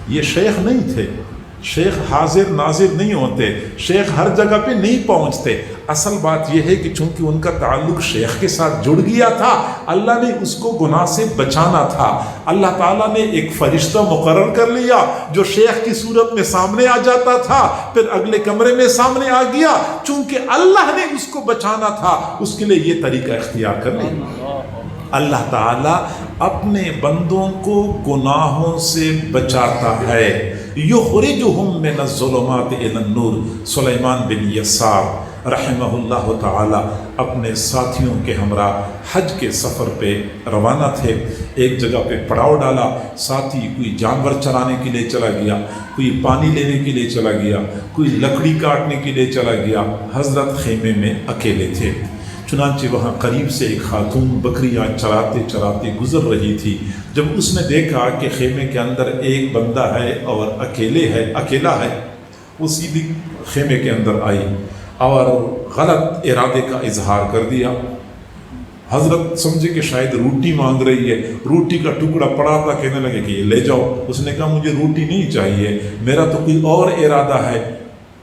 یہ شیخ نہیں تھے. شیخ حاضر ناظر نہیں ہوتے، شیخ ہر جگہ پہ نہیں پہنچتے. اصل بات یہ ہے کہ چونکہ ان کا تعلق شیخ کے ساتھ جڑ گیا تھا، اللہ نے اس کو گناہ سے بچانا تھا. اللہ تعالیٰ نے ایک فرشتہ مقرر کر لیا جو شیخ کی صورت میں سامنے آ جاتا تھا، پھر اگلے کمرے میں سامنے آ گیا. چونکہ اللہ نے اس کو بچانا تھا، اس کے لیے یہ طریقہ اختیار کر لیا. اللہ تعالیٰ اپنے بندوں کو گناہوں سے بچاتا ہے. یخرجہم من الظلمات الی النور. سلیمان بن یسار رحمہ اللہ تعالی اپنے ساتھیوں کے ہمراہ حج کے سفر پہ روانہ تھے. ایک جگہ پہ پڑاؤ ڈالا. ساتھی کوئی جانور چرانے کے لیے چلا گیا، کوئی پانی لینے کے لیے چلا گیا، کوئی لکڑی کاٹنے کے لیے چلا گیا. حضرت خیمے میں اکیلے تھے. چنانچہ وہاں قریب سے ایک خاتون بکریاں چراتے چراتے گزر رہی تھی. جب اس نے دیکھا کہ خیمے کے اندر ایک بندہ ہے اور اکیلا ہے، وہ سیدھی خیمے کے اندر آئی اور غلط ارادے کا اظہار کر دیا. حضرت سمجھے کہ شاید روٹی مانگ رہی ہے. روٹی کا ٹکڑا پڑا تھا، کہنے لگے کہ یہ لے جاؤ. اس نے کہا مجھے روٹی نہیں چاہیے، میرا تو کوئی اور ارادہ ہے.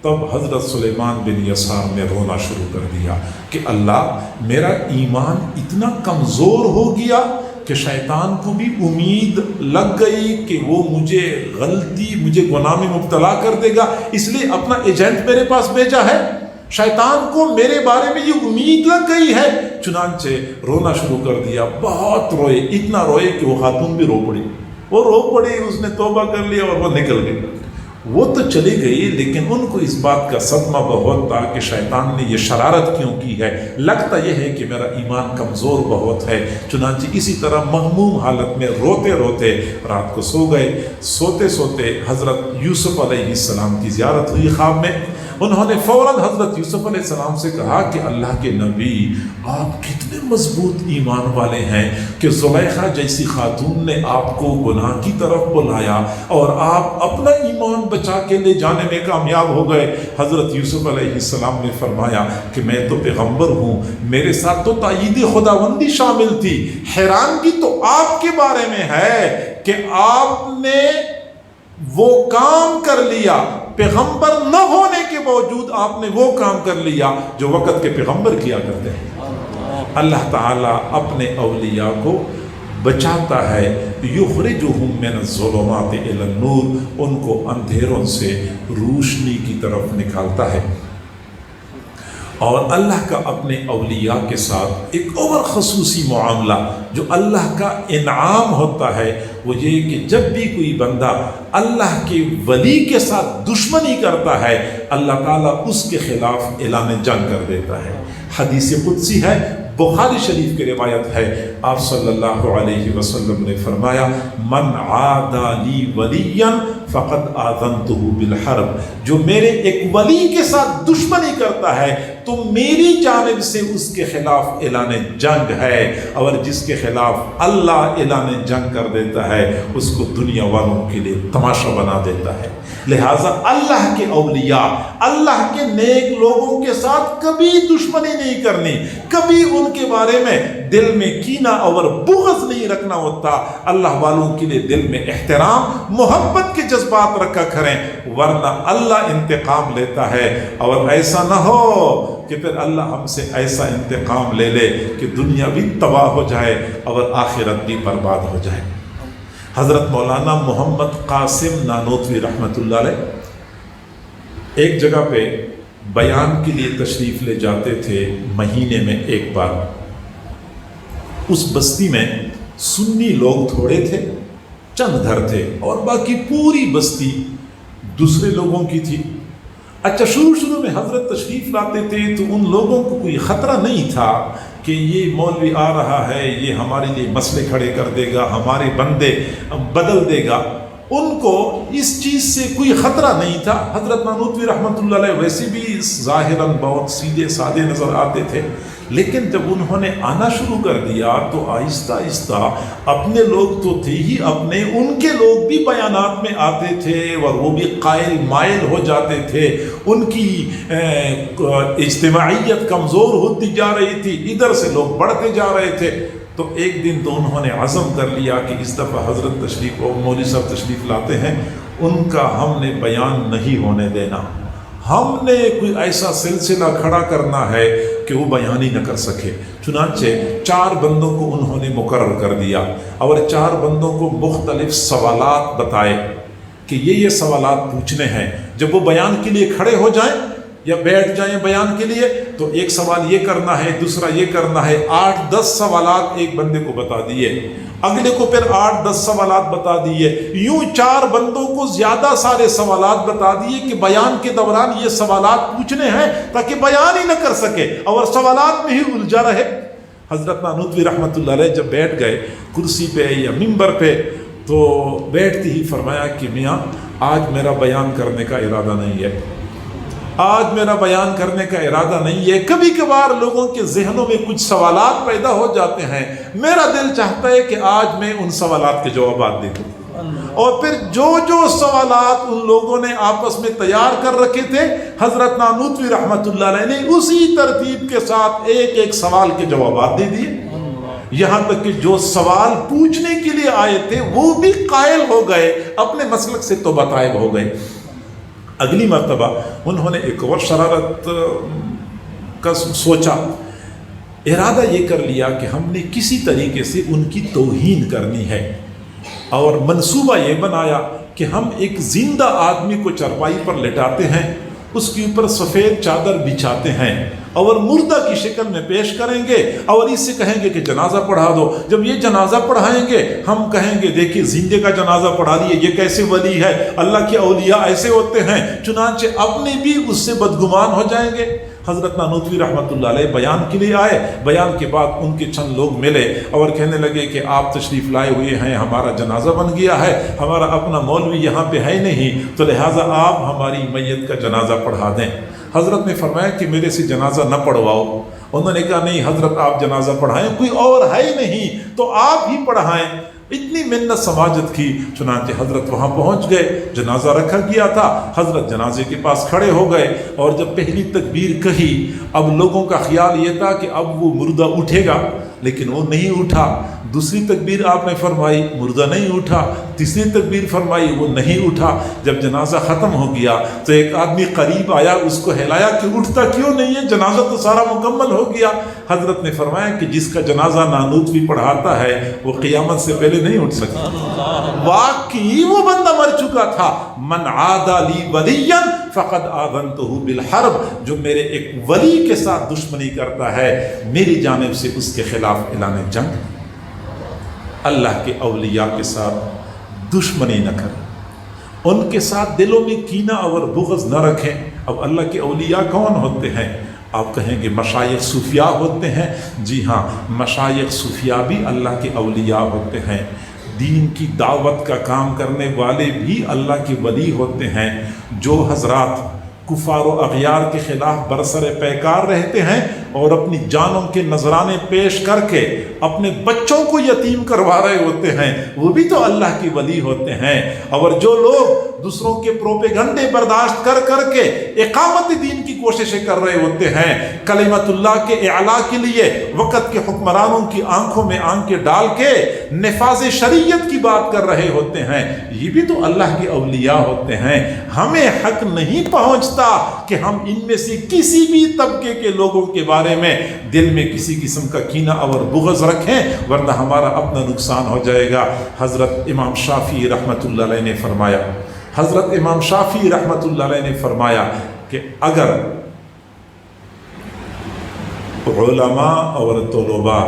تب حضرت سلیمان بن یسار نے رونا شروع کر دیا کہ اللہ، میرا ایمان اتنا کمزور ہو گیا کہ شیطان کو بھی امید لگ گئی کہ وہ مجھے گناہ میں مبتلا کر دے گا، اس لیے اپنا ایجنٹ میرے پاس بھیجا ہے. شیطان کو میرے بارے میں یہ امید لگ گئی ہے. چنانچہ رونا شروع کر دیا. بہت روئے، اتنا روئے کہ وہ خاتون بھی رو پڑی. وہ رو پڑی، اس نے توبہ کر لیا اور وہ نکل گئی. وہ تو چلی گئی، لیکن ان کو اس بات کا صدمہ بہت تھا کہ شیطان نے یہ شرارت کیوں کی ہے، لگتا یہ ہے کہ میرا ایمان کمزور بہت ہے۔ چنانچہ اسی طرح مغموم حالت میں روتے روتے رات کو سو گئے۔ سوتے سوتے حضرت یوسف علیہ السلام کی زیارت ہوئی خواب میں۔ انہوں نے فوراً حضرت یوسف علیہ السلام سے کہا کہ اللہ کے نبی، آپ کتنے مضبوط ایمان والے ہیں کہ زلیخا جیسی خاتون نے آپ کو گناہ کی طرف بلایا اور آپ اپنا ایمان بچا کے لے جانے میں کامیاب ہو گئے۔ حضرت یوسف علیہ السلام نے فرمایا کہ میں تو پیغمبر ہوں، میرے ساتھ تو تائید خداوندی شامل تھی، حیرانگی تو آپ کے بارے میں ہے کہ آپ نے وہ کام کر لیا، پیغمبر نہ ہونے کے باوجود آپ نے وہ کام کر لیا جو وقت کے پیغمبر کیا کرتے ہیں۔ اللہ تعالیٰ اپنے اولیاء کو بچاتا ہے، یخرجہم من الظلمات الی النور، ان کو اندھیروں سے روشنی کی طرف نکالتا ہے۔ اور اللہ کا اپنے اولیاء کے ساتھ ایک اور خصوصی معاملہ جو اللہ کا انعام ہوتا ہے وہ یہ کہ جب بھی کوئی بندہ اللہ کے ولی کے ساتھ دشمنی کرتا ہے، اللہ تعالیٰ اس کے خلاف اعلان جنگ کر دیتا ہے۔ حدیث قدسی ہے، بخاری شریف کی روایت ہے، آپ صلی اللہ علیہ وسلم نے فرمایا، من عادی لی ولیا فقد آذنتہ بالحرب، جو میرے ایک ولی کے ساتھ دشمنی کرتا ہے تو میری جانب سے اس کے خلاف اعلان جنگ ہے، اور جس کے خلاف اللہ اعلان جنگ کر دیتا ہے اس کو دنیا والوں کے لیے تماشا بنا دیتا ہے۔ لہٰذا اللہ کے اولیاء، اللہ کے نیک لوگوں کے ساتھ کبھی دشمنی نہیں کرنی، کبھی ان کے بارے میں دل میں کینہ اور بغض نہیں رکھنا ہوتا۔ اللہ والوں کے لیے دل میں احترام، محبت کے جذبات رکھا کریں، ورنہ اللہ انتقام لیتا ہے، اور ایسا نہ ہو کہ پھر اللہ ہم سے ایسا انتقام لے لے کہ دنیا بھی تباہ ہو جائے اور آخرت بھی برباد ہو جائے۔ حضرت مولانا محمد قاسم نانوتوی رحمۃ اللہ علیہ ایک جگہ پہ بیان کے لیے تشریف لے جاتے تھے مہینے میں ایک بار۔ اس بستی میں سنی لوگ تھوڑے تھے، چند گھر تھے، اور باقی پوری بستی دوسرے لوگوں کی تھی۔ اچھا، شروع میں حضرت تشریف لاتے تھے تو ان لوگوں کو کوئی خطرہ نہیں تھا کہ یہ مولوی آ رہا ہے، یہ ہمارے لیے مسئلے کھڑے کر دے گا، ہمارے بندے بدل دے گا۔ ان کو اس چیز سے کوئی خطرہ نہیں تھا۔ حضرت نانوتوی رحمۃ اللہ علیہ ویسے بھی ظاہراً بہت سیدھے سادے نظر آتے تھے، لیکن جب انہوں نے آنا شروع کر دیا تو آہستہ آہستہ اپنے لوگ تو تھے ہی، اپنے ان کے لوگ بھی بیانات میں آتے تھے اور وہ بھی قائل مائل ہو جاتے تھے، ان کی اجتماعیت کمزور ہوتی جا رہی تھی، ادھر سے لوگ بڑھتے جا رہے تھے۔ تو ایک دن تو انہوں نے عزم کر لیا کہ اس دفعہ حضرت تشریف اور مولوی صاحب تشریف لاتے ہیں، ان کا ہم نے بیان نہیں ہونے دینا، ہم نے کوئی ایسا سلسلہ کھڑا کرنا ہے کہ وہ بیان ہی نہ کر سکے۔ چنانچہ 4 بندوں کو انہوں نے مقرر کر دیا اور 4 بندوں کو مختلف سوالات بتائے کہ یہ سوالات پوچھنے ہیں۔ جب وہ بیان کے لیے کھڑے ہو جائیں یا بیٹھ جائیں بیان کے لیے تو ایک سوال یہ کرنا ہے، دوسرا یہ کرنا ہے۔ 8-10 سوالات ایک بندے کو بتا دیے، اگلے کو پھر 8-10 سوالات بتا دیے، یوں 4 بندوں کو زیادہ سارے سوالات بتا دیے کہ بیان کے دوران یہ سوالات پوچھنے ہیں تاکہ بیان ہی نہ کر سکے اور سوالات میں ہی الجھا رہے۔ حضرت نانوتوی رحمۃ اللہ علیہ جب بیٹھ گئے کرسی پہ یا ممبر پہ تو بیٹھتے ہی فرمایا کہ میاں آج میرا بیان کرنے کا ارادہ نہیں ہے، آج میرا بیان کرنے کا ارادہ نہیں ہے۔ کبھی کبھار لوگوں کے ذہنوں میں کچھ سوالات پیدا ہو جاتے ہیں، میرا دل چاہتا ہے کہ آج میں ان سوالات کے جوابات دے دوں۔ اور پھر جو سوالات ان لوگوں نے آپس میں تیار کر رکھے تھے، حضرت نانوتوی رحمۃ اللہ علیہ نے اسی ترتیب کے ساتھ ایک سوال کے جوابات دے دیے، یہاں تک کہ جو سوال پوچھنے کے لیے آئے تھے وہ بھی قائل ہو گئے، اپنے مسلک سے توبہ طائب ہو گئے۔ اگلی مرتبہ انہوں نے ایک اور شرارت کا سوچا، ارادہ یہ کر لیا کہ ہم نے کسی طریقے سے ان کی توہین کرنی ہے، اور منصوبہ یہ بنایا کہ ہم ایک زندہ آدمی کو چرپائی پر لٹاتے ہیں، اس کے اوپر سفید چادر بچھاتے ہیں اور مردہ کی شکل میں پیش کریں گے اور اس سے کہیں گے کہ جنازہ پڑھا دو۔ جب یہ جنازہ پڑھائیں گے ہم کہیں گے دیکھیے زندے کا جنازہ پڑھا دیے، یہ کیسے ولی ہے، اللہ کے اولیاء ایسے ہوتے ہیں، چنانچہ اپنے بھی اس سے بدگمان ہو جائیں گے۔ حضرت نانوتوی رحمۃ اللہ علیہ بیان کے لیے آئے، بیان کے بعد ان کے چند لوگ ملے اور کہنے لگے کہ آپ تشریف لائے ہوئے ہیں، ہمارا جنازہ بن گیا ہے، ہمارا اپنا مولوی یہاں پہ ہے نہیں، تو لہٰذا آپ ہماری میت کا جنازہ پڑھا دیں۔ حضرت نے فرمایا کہ میرے سے جنازہ نہ پڑھواؤ۔ انہوں نے کہا نہیں حضرت آپ جنازہ پڑھائیں، کوئی اور ہے ہی نہیں تو آپ ہی پڑھائیں۔ اتنی منت سماجت کی، چنانچہ حضرت وہاں پہنچ گئے، جنازہ رکھا گیا تھا، حضرت جنازے کے پاس کھڑے ہو گئے اور جب پہلی تکبیر کہی، اب لوگوں کا خیال یہ تھا کہ اب وہ مردہ اٹھے گا، لیکن وہ نہیں اٹھا۔ دوسری تکبیر آپ نے فرمائی، مردہ نہیں اٹھا۔ تیسری تکبیر فرمائی، وہ نہیں اٹھا۔ جب جنازہ ختم ہو گیا تو ایک آدمی قریب آیا، اس کو ہلایا کہ اٹھتا کیوں نہیں ہے، جنازہ تو سارا مکمل ہو گیا۔ حضرت نے فرمایا کہ جس کا جنازہ نانوتوی پڑھاتا ہے وہ قیامت سے پہلے نہیں اٹھ سکتا۔ واقعی وہ بندہ مر چکا تھا۔ من عاد لی ولیا فقد آذنتہ بالحرب، جو میرے ایک ولی کے ساتھ دشمنی کرتا ہے میری جانب سے اس کے خلاف اعلان جنگ۔ اللہ کے اولیاء کے ساتھ دشمنی نہ کریں، ان کے ساتھ دلوں میں کینہ اور بغض نہ رکھیں۔ اب اللہ کے اولیاء کون ہوتے ہیں؟ آپ کہیں گے مشائخ صوفیاء ہوتے ہیں۔ جی ہاں، مشائخ صوفیاء بھی اللہ کے اولیاء ہوتے ہیں۔ دین کی دعوت کا کام کرنے والے بھی اللہ کے ولی ہوتے ہیں۔ جو حضرات کفار و اغیار کے خلاف برسر پیکار رہتے ہیں اور اپنی جانوں کے نذرانے پیش کر کے اپنے بچوں کو یتیم کروا رہے ہوتے ہیں، وہ بھی تو اللہ کے ولی ہوتے ہیں۔ اور جو لوگ دوسروں کے پروپیگنڈے برداشت کر کر کے اقامت دین کی کوششیں کر رہے ہوتے ہیں، کلمت اللہ کے اعلاء کے لیے وقت کے حکمرانوں کی آنکھوں میں آنکھیں ڈال کے نفاذ شریعت کی بات کر رہے ہوتے ہیں، یہ بھی تو اللہ کے اولیاء ہوتے ہیں۔ ہمیں حق نہیں پہنچتا کہ ہم ان میں سے کسی بھی طبقے کے لوگوں کے بارے میں دل میں کسی قسم کا کینہ اور بغض رکھیں، ورنہ ہمارا اپنا نقصان ہو جائے گا۔ حضرت امام شافعی رحمۃ اللہ علیہ نے فرمایا، حضرت امام شافعی رحمۃ اللہ علیہ نے فرمایا کہ اگر علماء اور طلباء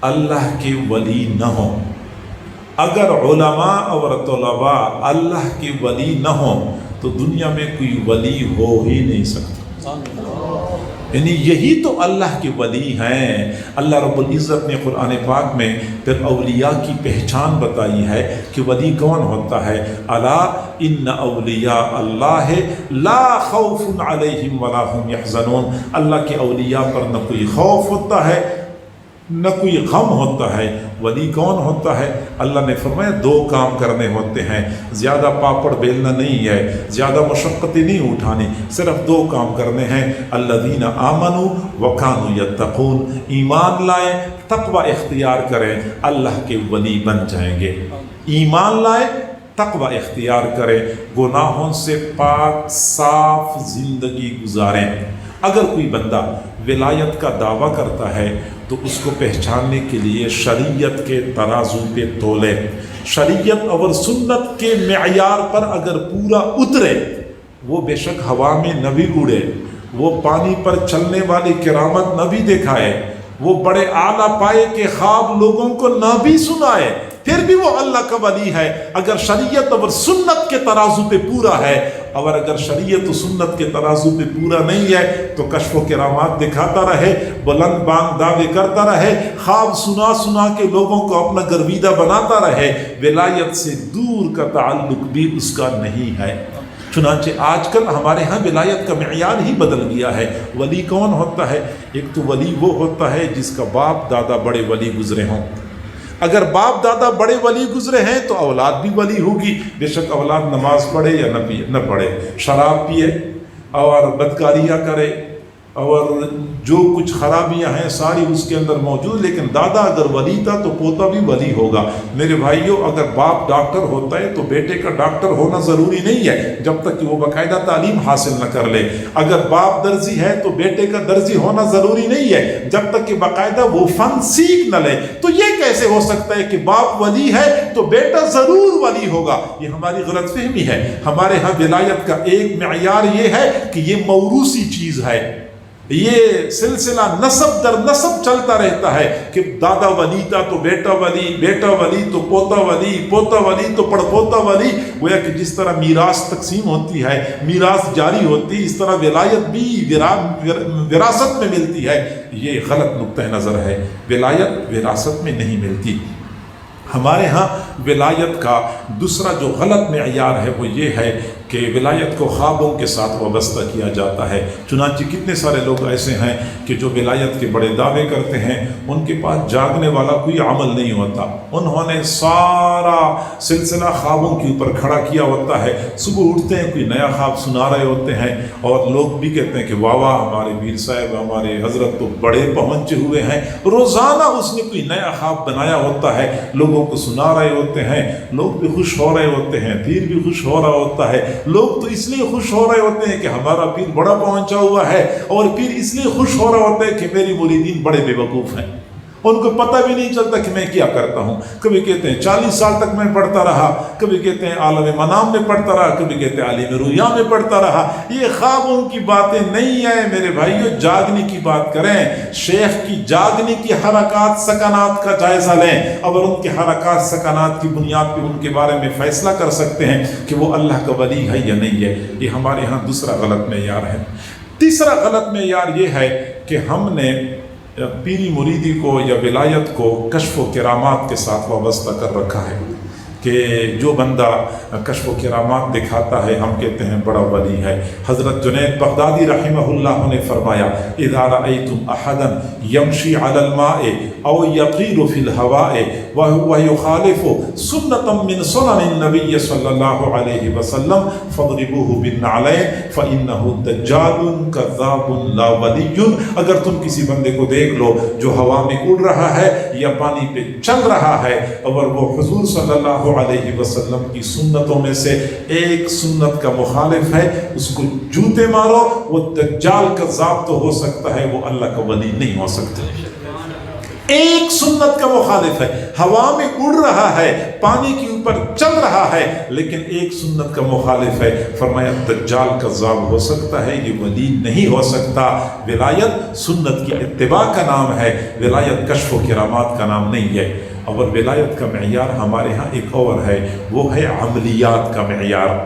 اللہ کے ولی نہ ہوں، اگر علماء اور طلباء اللہ کے ولی نہ ہوں تو دنیا میں کوئی ولی ہو ہی نہیں سکتا۔ یعنی یہی تو اللہ کے ولی ہیں۔ اللہ رب العزت نے قرآن پاک میں پھر اولیاء کی پہچان بتائی ہے کہ ولی کون ہوتا ہے۔ الا ان اولیاء اللہ لا خوف علیہم ولا هم یحزنون، اللہ کے اولیاء پر نہ کوئی خوف ہوتا ہے نہ کوئی غم ہوتا ہے۔ ولی کون ہوتا ہے؟ اللہ نے فرمایا دو کام کرنے ہوتے ہیں، زیادہ پاپڑ بیلنا نہیں ہے، زیادہ مشقتیں نہیں اٹھانی، صرف دو کام کرنے ہیں۔ الذین آمنوا وکانوا یتقون، ایمان لائیں، تقوی اختیار کریں، اللہ کے ولی بن جائیں گے۔ ایمان لائیں، تقوی اختیار کریں، گناہوں سے پاک صاف زندگی گزاریں۔ اگر کوئی بندہ ولایت کا دعویٰ کرتا ہے تو اس کو پہچاننے کے لیے شریعت کے ترازو پہ تولے، شریعت اور سنت کے معیار پر اگر پورا اترے، وہ بے شک ہوا میں نہ بھی اڑے، وہ پانی پر چلنے والی کرامت نہ بھی دکھائے، وہ بڑے اعلیٰ پائے کے خواب لوگوں کو نہ بھی سنائے، پھر بھی وہ اللہ کا ولی ہے اگر شریعت اور سنت کے ترازو پہ پورا ہے۔ اور اگر شریعت و سنت کے ترازو پہ پورا نہیں ہے تو کشف و کرامات دکھاتا رہے، بلند بانگ دعوے کرتا رہے، خواب سنا سنا کے لوگوں کو اپنا گرویدہ بناتا رہے، ولایت سے دور کا تعلق بھی اس کا نہیں ہے۔ چنانچہ آج کل ہمارے ہاں ولایت کا معیار ہی بدل گیا ہے۔ ولی کون ہوتا ہے؟ ایک تو ولی وہ ہوتا ہے جس کا باپ دادا بڑے ولی گزرے ہوں۔ اگر باپ دادا بڑے ولی گزرے ہیں تو اولاد بھی ولی ہوگی، بے شک اولاد نماز پڑھے یا نہ پڑھے، شراب پیے اور بدکاریاں کرے اور جو کچھ خرابیاں ہیں ساری اس کے اندر موجود، لیکن دادا اگر ولی تھا تو پوتا بھی ولی ہوگا۔ میرے بھائیوں، اگر باپ ڈاکٹر ہوتا ہے تو بیٹے کا ڈاکٹر ہونا ضروری نہیں ہے جب تک کہ وہ باقاعدہ تعلیم حاصل نہ کر لے۔ اگر باپ درزی ہے تو بیٹے کا درزی ہونا ضروری نہیں ہے جب تک کہ باقاعدہ وہ فن سیکھ نہ لے۔ تو یہ کیسے ہو سکتا ہے کہ باپ ولی ہے تو بیٹا ضرور ولی ہوگا؟ یہ ہماری غلط فہمی ہے۔ ہمارے ہاں ولایت کا ایک معیار یہ ہے کہ یہ موروثی چیز ہے، یہ سلسلہ نسب در نسب چلتا رہتا ہے کہ دادا ولی تھا تو بیٹا ولی، بیٹا ولی تو پوتا ولی، پوتا ولی تو پڑپوتا ولی. گویا کہ جس طرح میراث تقسیم ہوتی ہے، میراث جاری ہوتی، اس طرح ولایت بھی وراثت میں ملتی ہے. یہ غلط نقطہ نظر ہے. ولایت وراثت میں نہیں ملتی. ہمارے ہاں ولایت کا دوسرا جو غلط معیار ہے وہ یہ ہے کہ ولایت کو خوابوں کے ساتھ وابستہ کیا جاتا ہے. چنانچہ کتنے سارے لوگ ایسے ہیں کہ جو ولایت کے بڑے دعوے کرتے ہیں، ان کے پاس جاگنے والا کوئی عمل نہیں ہوتا. انہوں نے سارا سلسلہ خوابوں کے اوپر کھڑا کیا ہوتا ہے. صبح اٹھتے ہیں کوئی نیا خواب سنا رہے ہوتے ہیں، اور لوگ بھی کہتے ہیں کہ واہ واہ ہمارے پیر صاحب، ہمارے حضرت تو بڑے پہنچے ہوئے ہیں. روزانہ اس نے کوئی نیا خواب بنایا ہوتا ہے، لوگوں کو سنا رہے ہوتے ہیں. لوگ بھی خوش ہو رہے ہوتے ہیں، پیر بھی خوش ہو رہا ہوتا ہے. لوگ تو اس لیے خوش ہو رہے ہوتے ہیں کہ ہمارا پیر بڑا پہنچا ہوا ہے، اور پیر اس لیے خوش ہو رہا ہوتا ہے کہ میری مریدین بڑے بے وقوف ہیں. ان کو پتہ بھی نہیں چلتا کہ میں کیا کرتا ہوں. کبھی کہتے ہیں 40 سال تک میں پڑھتا رہا، کبھی کہتے ہیں عالم منام میں پڑھتا رہا، کبھی کہتے ہیں عالم رؤیا میں پڑھتا رہا. یہ خوابوں کی باتیں نہیں ہیں میرے بھائیو. جاگنے کی بات کریں. شیخ کی جاگنے کی حرکات سکنات کا جائزہ لیں، اور ان کے حرکات سکنات کی بنیاد پہ ان کے بارے میں فیصلہ کر سکتے ہیں کہ وہ اللہ کا ولی ہے یا نہیں ہے. یہ ہمارے ہاں دوسرا غلط معیار ہے. تیسرا غلط معیار یہ ہے کہ ہم نے پیری مریدی کو یا ولایت کو کشف و کرامات کے ساتھ وابستہ کر رکھا ہے کہ جو بندہ کشف و کرامات دکھاتا ہے ہم کہتے ہیں بڑا ولی ہے. حضرت جنید بغدادی رحمہ اللہ نے فرمایا اذا رأيتم احدا يمشي على الماء او يطير في الهواء وهو يخالف سنة من سنن النبي صلى الله عليه وسلم فاضربوه بالنعلين فإنه دجال كذاب لا ولي. اگر تم کسی بندے کو دیکھ لو جو ہوا میں اڑ رہا ہے یا پانی پہ چل رہا ہے، اور وہ حضور صلی اللہ علیہ وسلم کی سنتوں میں سے ایک سنت کا مخالف ہے، اس کو جوتے مارو. وہ دجال کذاب تو ہو سکتا ہے، وہ اللہ کا ولی نہیں ہو سکتا. ایک سنت کا مخالف ہے، ہوا میں اڑ رہا ہے، پانی کے اوپر چل رہا ہے، لیکن ایک سنت کا مخالف ہے. فرمایا دجال کذاب ہو سکتا ہے، یہ ولی نہیں ہو سکتا. ولایت سنت کی اتباع کا نام ہے، ولایت کشف و کرامات کا نام نہیں ہے. اور ولایت کا معیار ہمارے ہاں ایک اور ہے، وہ ہے عملیات کا معیار.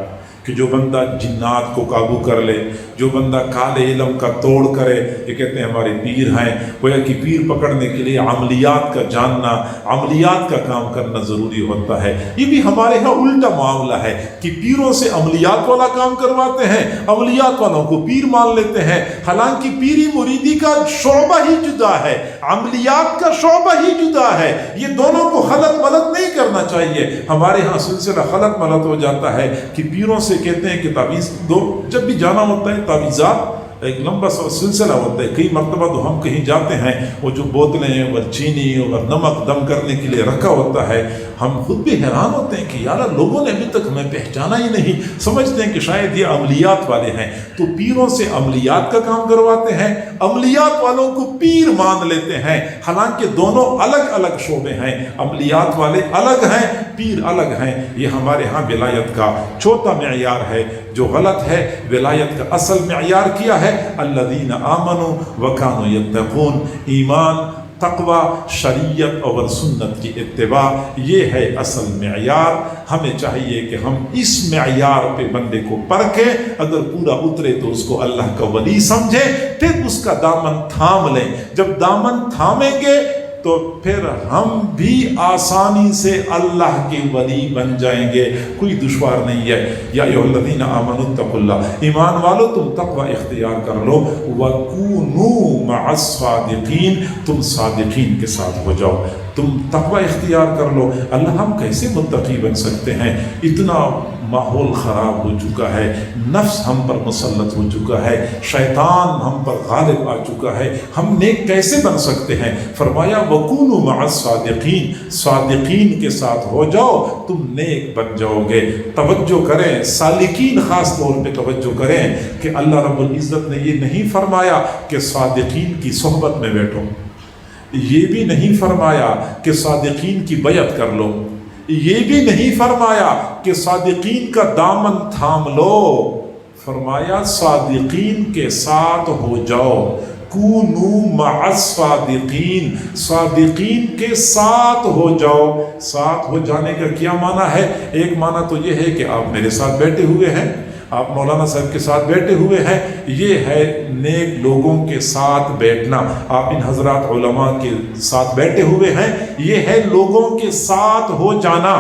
کہ جو بندہ جنات کو قابو کر لے، جو بندہ کالے علم کا توڑ کرے، یہ کہتے ہیں ہمارے پیر ہیں. گویا کہ پیر پکڑنے کے لیے عملیات کا جاننا، عملیات کا کام کرنا ضروری ہوتا ہے. یہ بھی ہمارے ہاں الٹا معاملہ ہے کہ پیروں سے عملیات والا کام کرواتے ہیں، عملیات والوں کو پیر مان لیتے ہیں. حالانکہ پیری مریدی کا شعبہ ہی جدا ہے، عملیات کا شعبہ ہی جدا ہے. یہ دونوں کو خلط ملط نہیں کرنا چاہیے. ہمارے ہاں سلسلہ خلط ملط ہو جاتا ہے کہ پیروں سے کہتے ہیں کہ تعویذ دو. جب بھی جانا ہوتا ہے تعویذات ایک لمبا سا سلسلہ ہوتا ہے. کئی مرتبہ تو ہم کہیں جاتے ہیں، وہ جو بوتلیں اور چینی اور نمک دم کرنے کے لیے رکھا ہوتا ہے، ہم خود بھی حیران ہوتے ہیں کہ یار لوگوں نے ابھی تک ہمیں پہچانا ہی نہیں. سمجھتے ہیں کہ شاید یہ عملیات والے ہیں. تو پیروں سے عملیات کا کام کرواتے ہیں، عملیات والوں کو پیر مان لیتے ہیں. حالانکہ دونوں الگ الگ شعبے ہیں. عملیات والے الگ ہیں، پیر الگ ہیں. یہ ہمارے ہاں ولایت کا چوتھا معیار ہے جو غلط ہے. ولایت کا اصل معیار کیا ہے؟ الذین آمنوا وکانوا یتقون. ایمان، تقوی، شریعت اور سنت کی اتباع، یہ ہے اصل معیار. ہمیں چاہیے کہ ہم اس معیار پہ بندے کو پرکھیں. اگر پورا اترے تو اس کو اللہ کا ولی سمجھیں، پھر اس کا دامن تھام لیں. جب دامن تھامیں گے تو پھر ہم بھی آسانی سے اللہ کے ولی بن جائیں گے. کوئی دشوار نہیں ہے. یا ایھا الذین آمنوا اتقوا اللہ، ایمان والو تم تقوی اختیار کر لو. وکونوا مع الصادقین، تم صادقین کے ساتھ ہو جاؤ. تم تقوی اختیار کر لو. اللہ ہم کیسے متقی بن سکتے ہیں؟ اتنا ماحول خراب ہو چکا ہے، نفس ہم پر مسلط ہو چکا ہے، شیطان ہم پر غالب آ چکا ہے. ہم نیک کیسے بن سکتے ہیں؟ فرمایا وَكُونُوا مَعَ الصَّادِقِينَ، صادقین کے ساتھ ہو جاؤ، تم نیک بن جاؤ گے. توجہ کریں، سالکین خاص طور پہ توجہ کریں کہ اللہ رب العزت نے یہ نہیں فرمایا کہ صادقین کی صحبت میں بیٹھو، یہ بھی نہیں فرمایا کہ صادقین کی بیعت کر لو، یہ بھی نہیں فرمایا کہ صادقین کا دامن تھام لو. فرمایا صادقین کے ساتھ ہو جاؤ، کونو مع الصادقین، صادقین کے ساتھ ہو جاؤ۔ ساتھ ہو جانے کا کیا معنی ہے؟ ایک معنی تو یہ ہے کہ آپ میرے ساتھ بیٹھے ہوئے ہیں، آپ مولانا صاحب کے ساتھ بیٹھے ہوئے ہیں، یہ ہے نیک لوگوں کے ساتھ بیٹھنا۔ آپ ان حضرات علماء کے ساتھ بیٹھے ہوئے ہیں، یہ ہے لوگوں کے ساتھ ہو جانا۔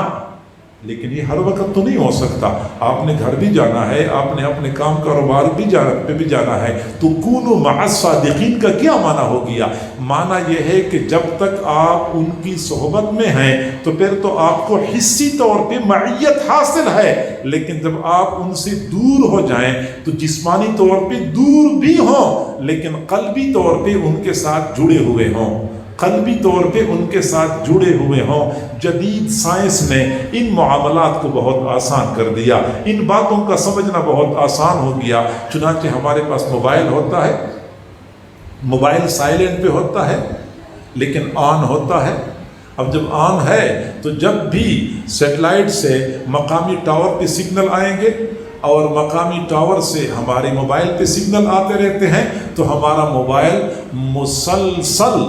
لیکن یہ ہر وقت تو نہیں ہو سکتا، آپ نے گھر بھی جانا ہے، آپ نے اپنے کام کاروبار پہ بھی جانا ہے، تو کونوا مع الصادقین کا کیا معنی ہو گیا؟ معنی یہ ہے کہ جب تک آپ ان کی صحبت میں ہیں تو پھر تو آپ کو حصی طور پہ معیت حاصل ہے، لیکن جب آپ ان سے دور ہو جائیں تو جسمانی طور پہ دور بھی ہوں لیکن قلبی طور پہ ان کے ساتھ جڑے ہوئے ہوں، قلبی طور پہ ان کے ساتھ جڑے ہوئے ہوں۔ جدید سائنس نے ان معاملات کو بہت آسان کر دیا، ان باتوں کا سمجھنا بہت آسان ہو گیا۔ چنانچہ ہمارے پاس موبائل ہوتا ہے، موبائل سائلنٹ پہ ہوتا ہے لیکن آن ہوتا ہے۔ اب جب آن ہے تو جب بھی سیٹلائٹ سے مقامی ٹاور پہ سگنل آئیں گے اور مقامی ٹاور سے ہمارے موبائل پہ سگنل آتے رہتے ہیں تو ہمارا موبائل مسلسل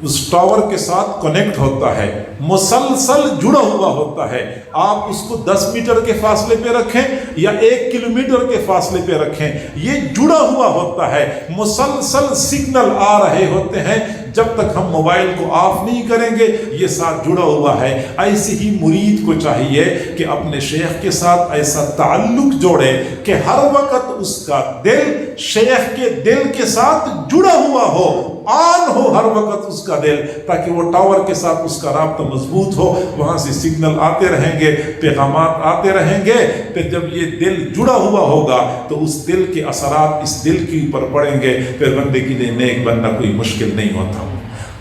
اس ٹاور کے ساتھ کنیکٹ ہوتا ہے، مسلسل جڑا ہوا ہوتا ہے۔ آپ اس کو 10 میٹر کے فاصلے پہ رکھیں یا 1 کلومیٹر کے فاصلے پہ رکھیں، یہ جڑا ہوا ہوتا ہے، مسلسل سگنل آ رہے ہوتے ہیں۔ جب تک ہم موبائل کو آف نہیں کریں گے یہ ساتھ جڑا ہوا ہے۔ ایسے ہی مرید کو چاہیے کہ اپنے شیخ کے ساتھ ایسا تعلق جوڑے کہ ہر وقت اس کا دل شیخ کے دل کے ساتھ جڑا ہوا ہو، آن ہو ہر وقت اس کا دل، تاکہ وہ ٹاور کے ساتھ اس کا رابطہ مضبوط ہو، وہاں سے سگنل آتے رہیں گے، پیغامات آتے رہیں گے۔ پھر جب یہ دل جڑا ہوا ہوگا تو اس دل کے اثرات اس دل کے اوپر پڑیں گے، پھر بندے کے لیے نیک بننا کوئی مشکل نہیں ہوتا۔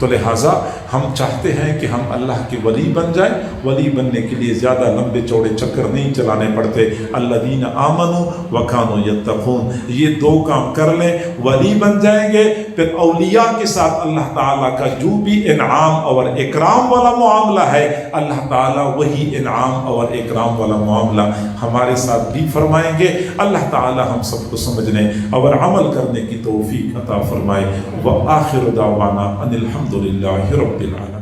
تو لہٰذا ہم چاہتے ہیں کہ ہم اللہ کے ولی بن جائیں۔ ولی بننے کے لیے زیادہ لمبے چوڑے چکر نہیں چلانے پڑتے۔ الذین آمنوا وکانوا یتقون، یہ 2 کام کر لیں ولی بن جائیں گے۔ پھر اولیاء کے ساتھ اللہ تعالیٰ کا جو بھی انعام اور اکرام والا معاملہ ہے، اللہ تعالیٰ وہی انعام اور اکرام والا معاملہ ہمارے ساتھ بھی فرمائیں گے۔ اللہ تعالیٰ ہم سب کو سمجھنے اور عمل کرنے کی توفیق عطا فرمائے۔ وآخر دعوانا ان الحمد للہ رب العالمین۔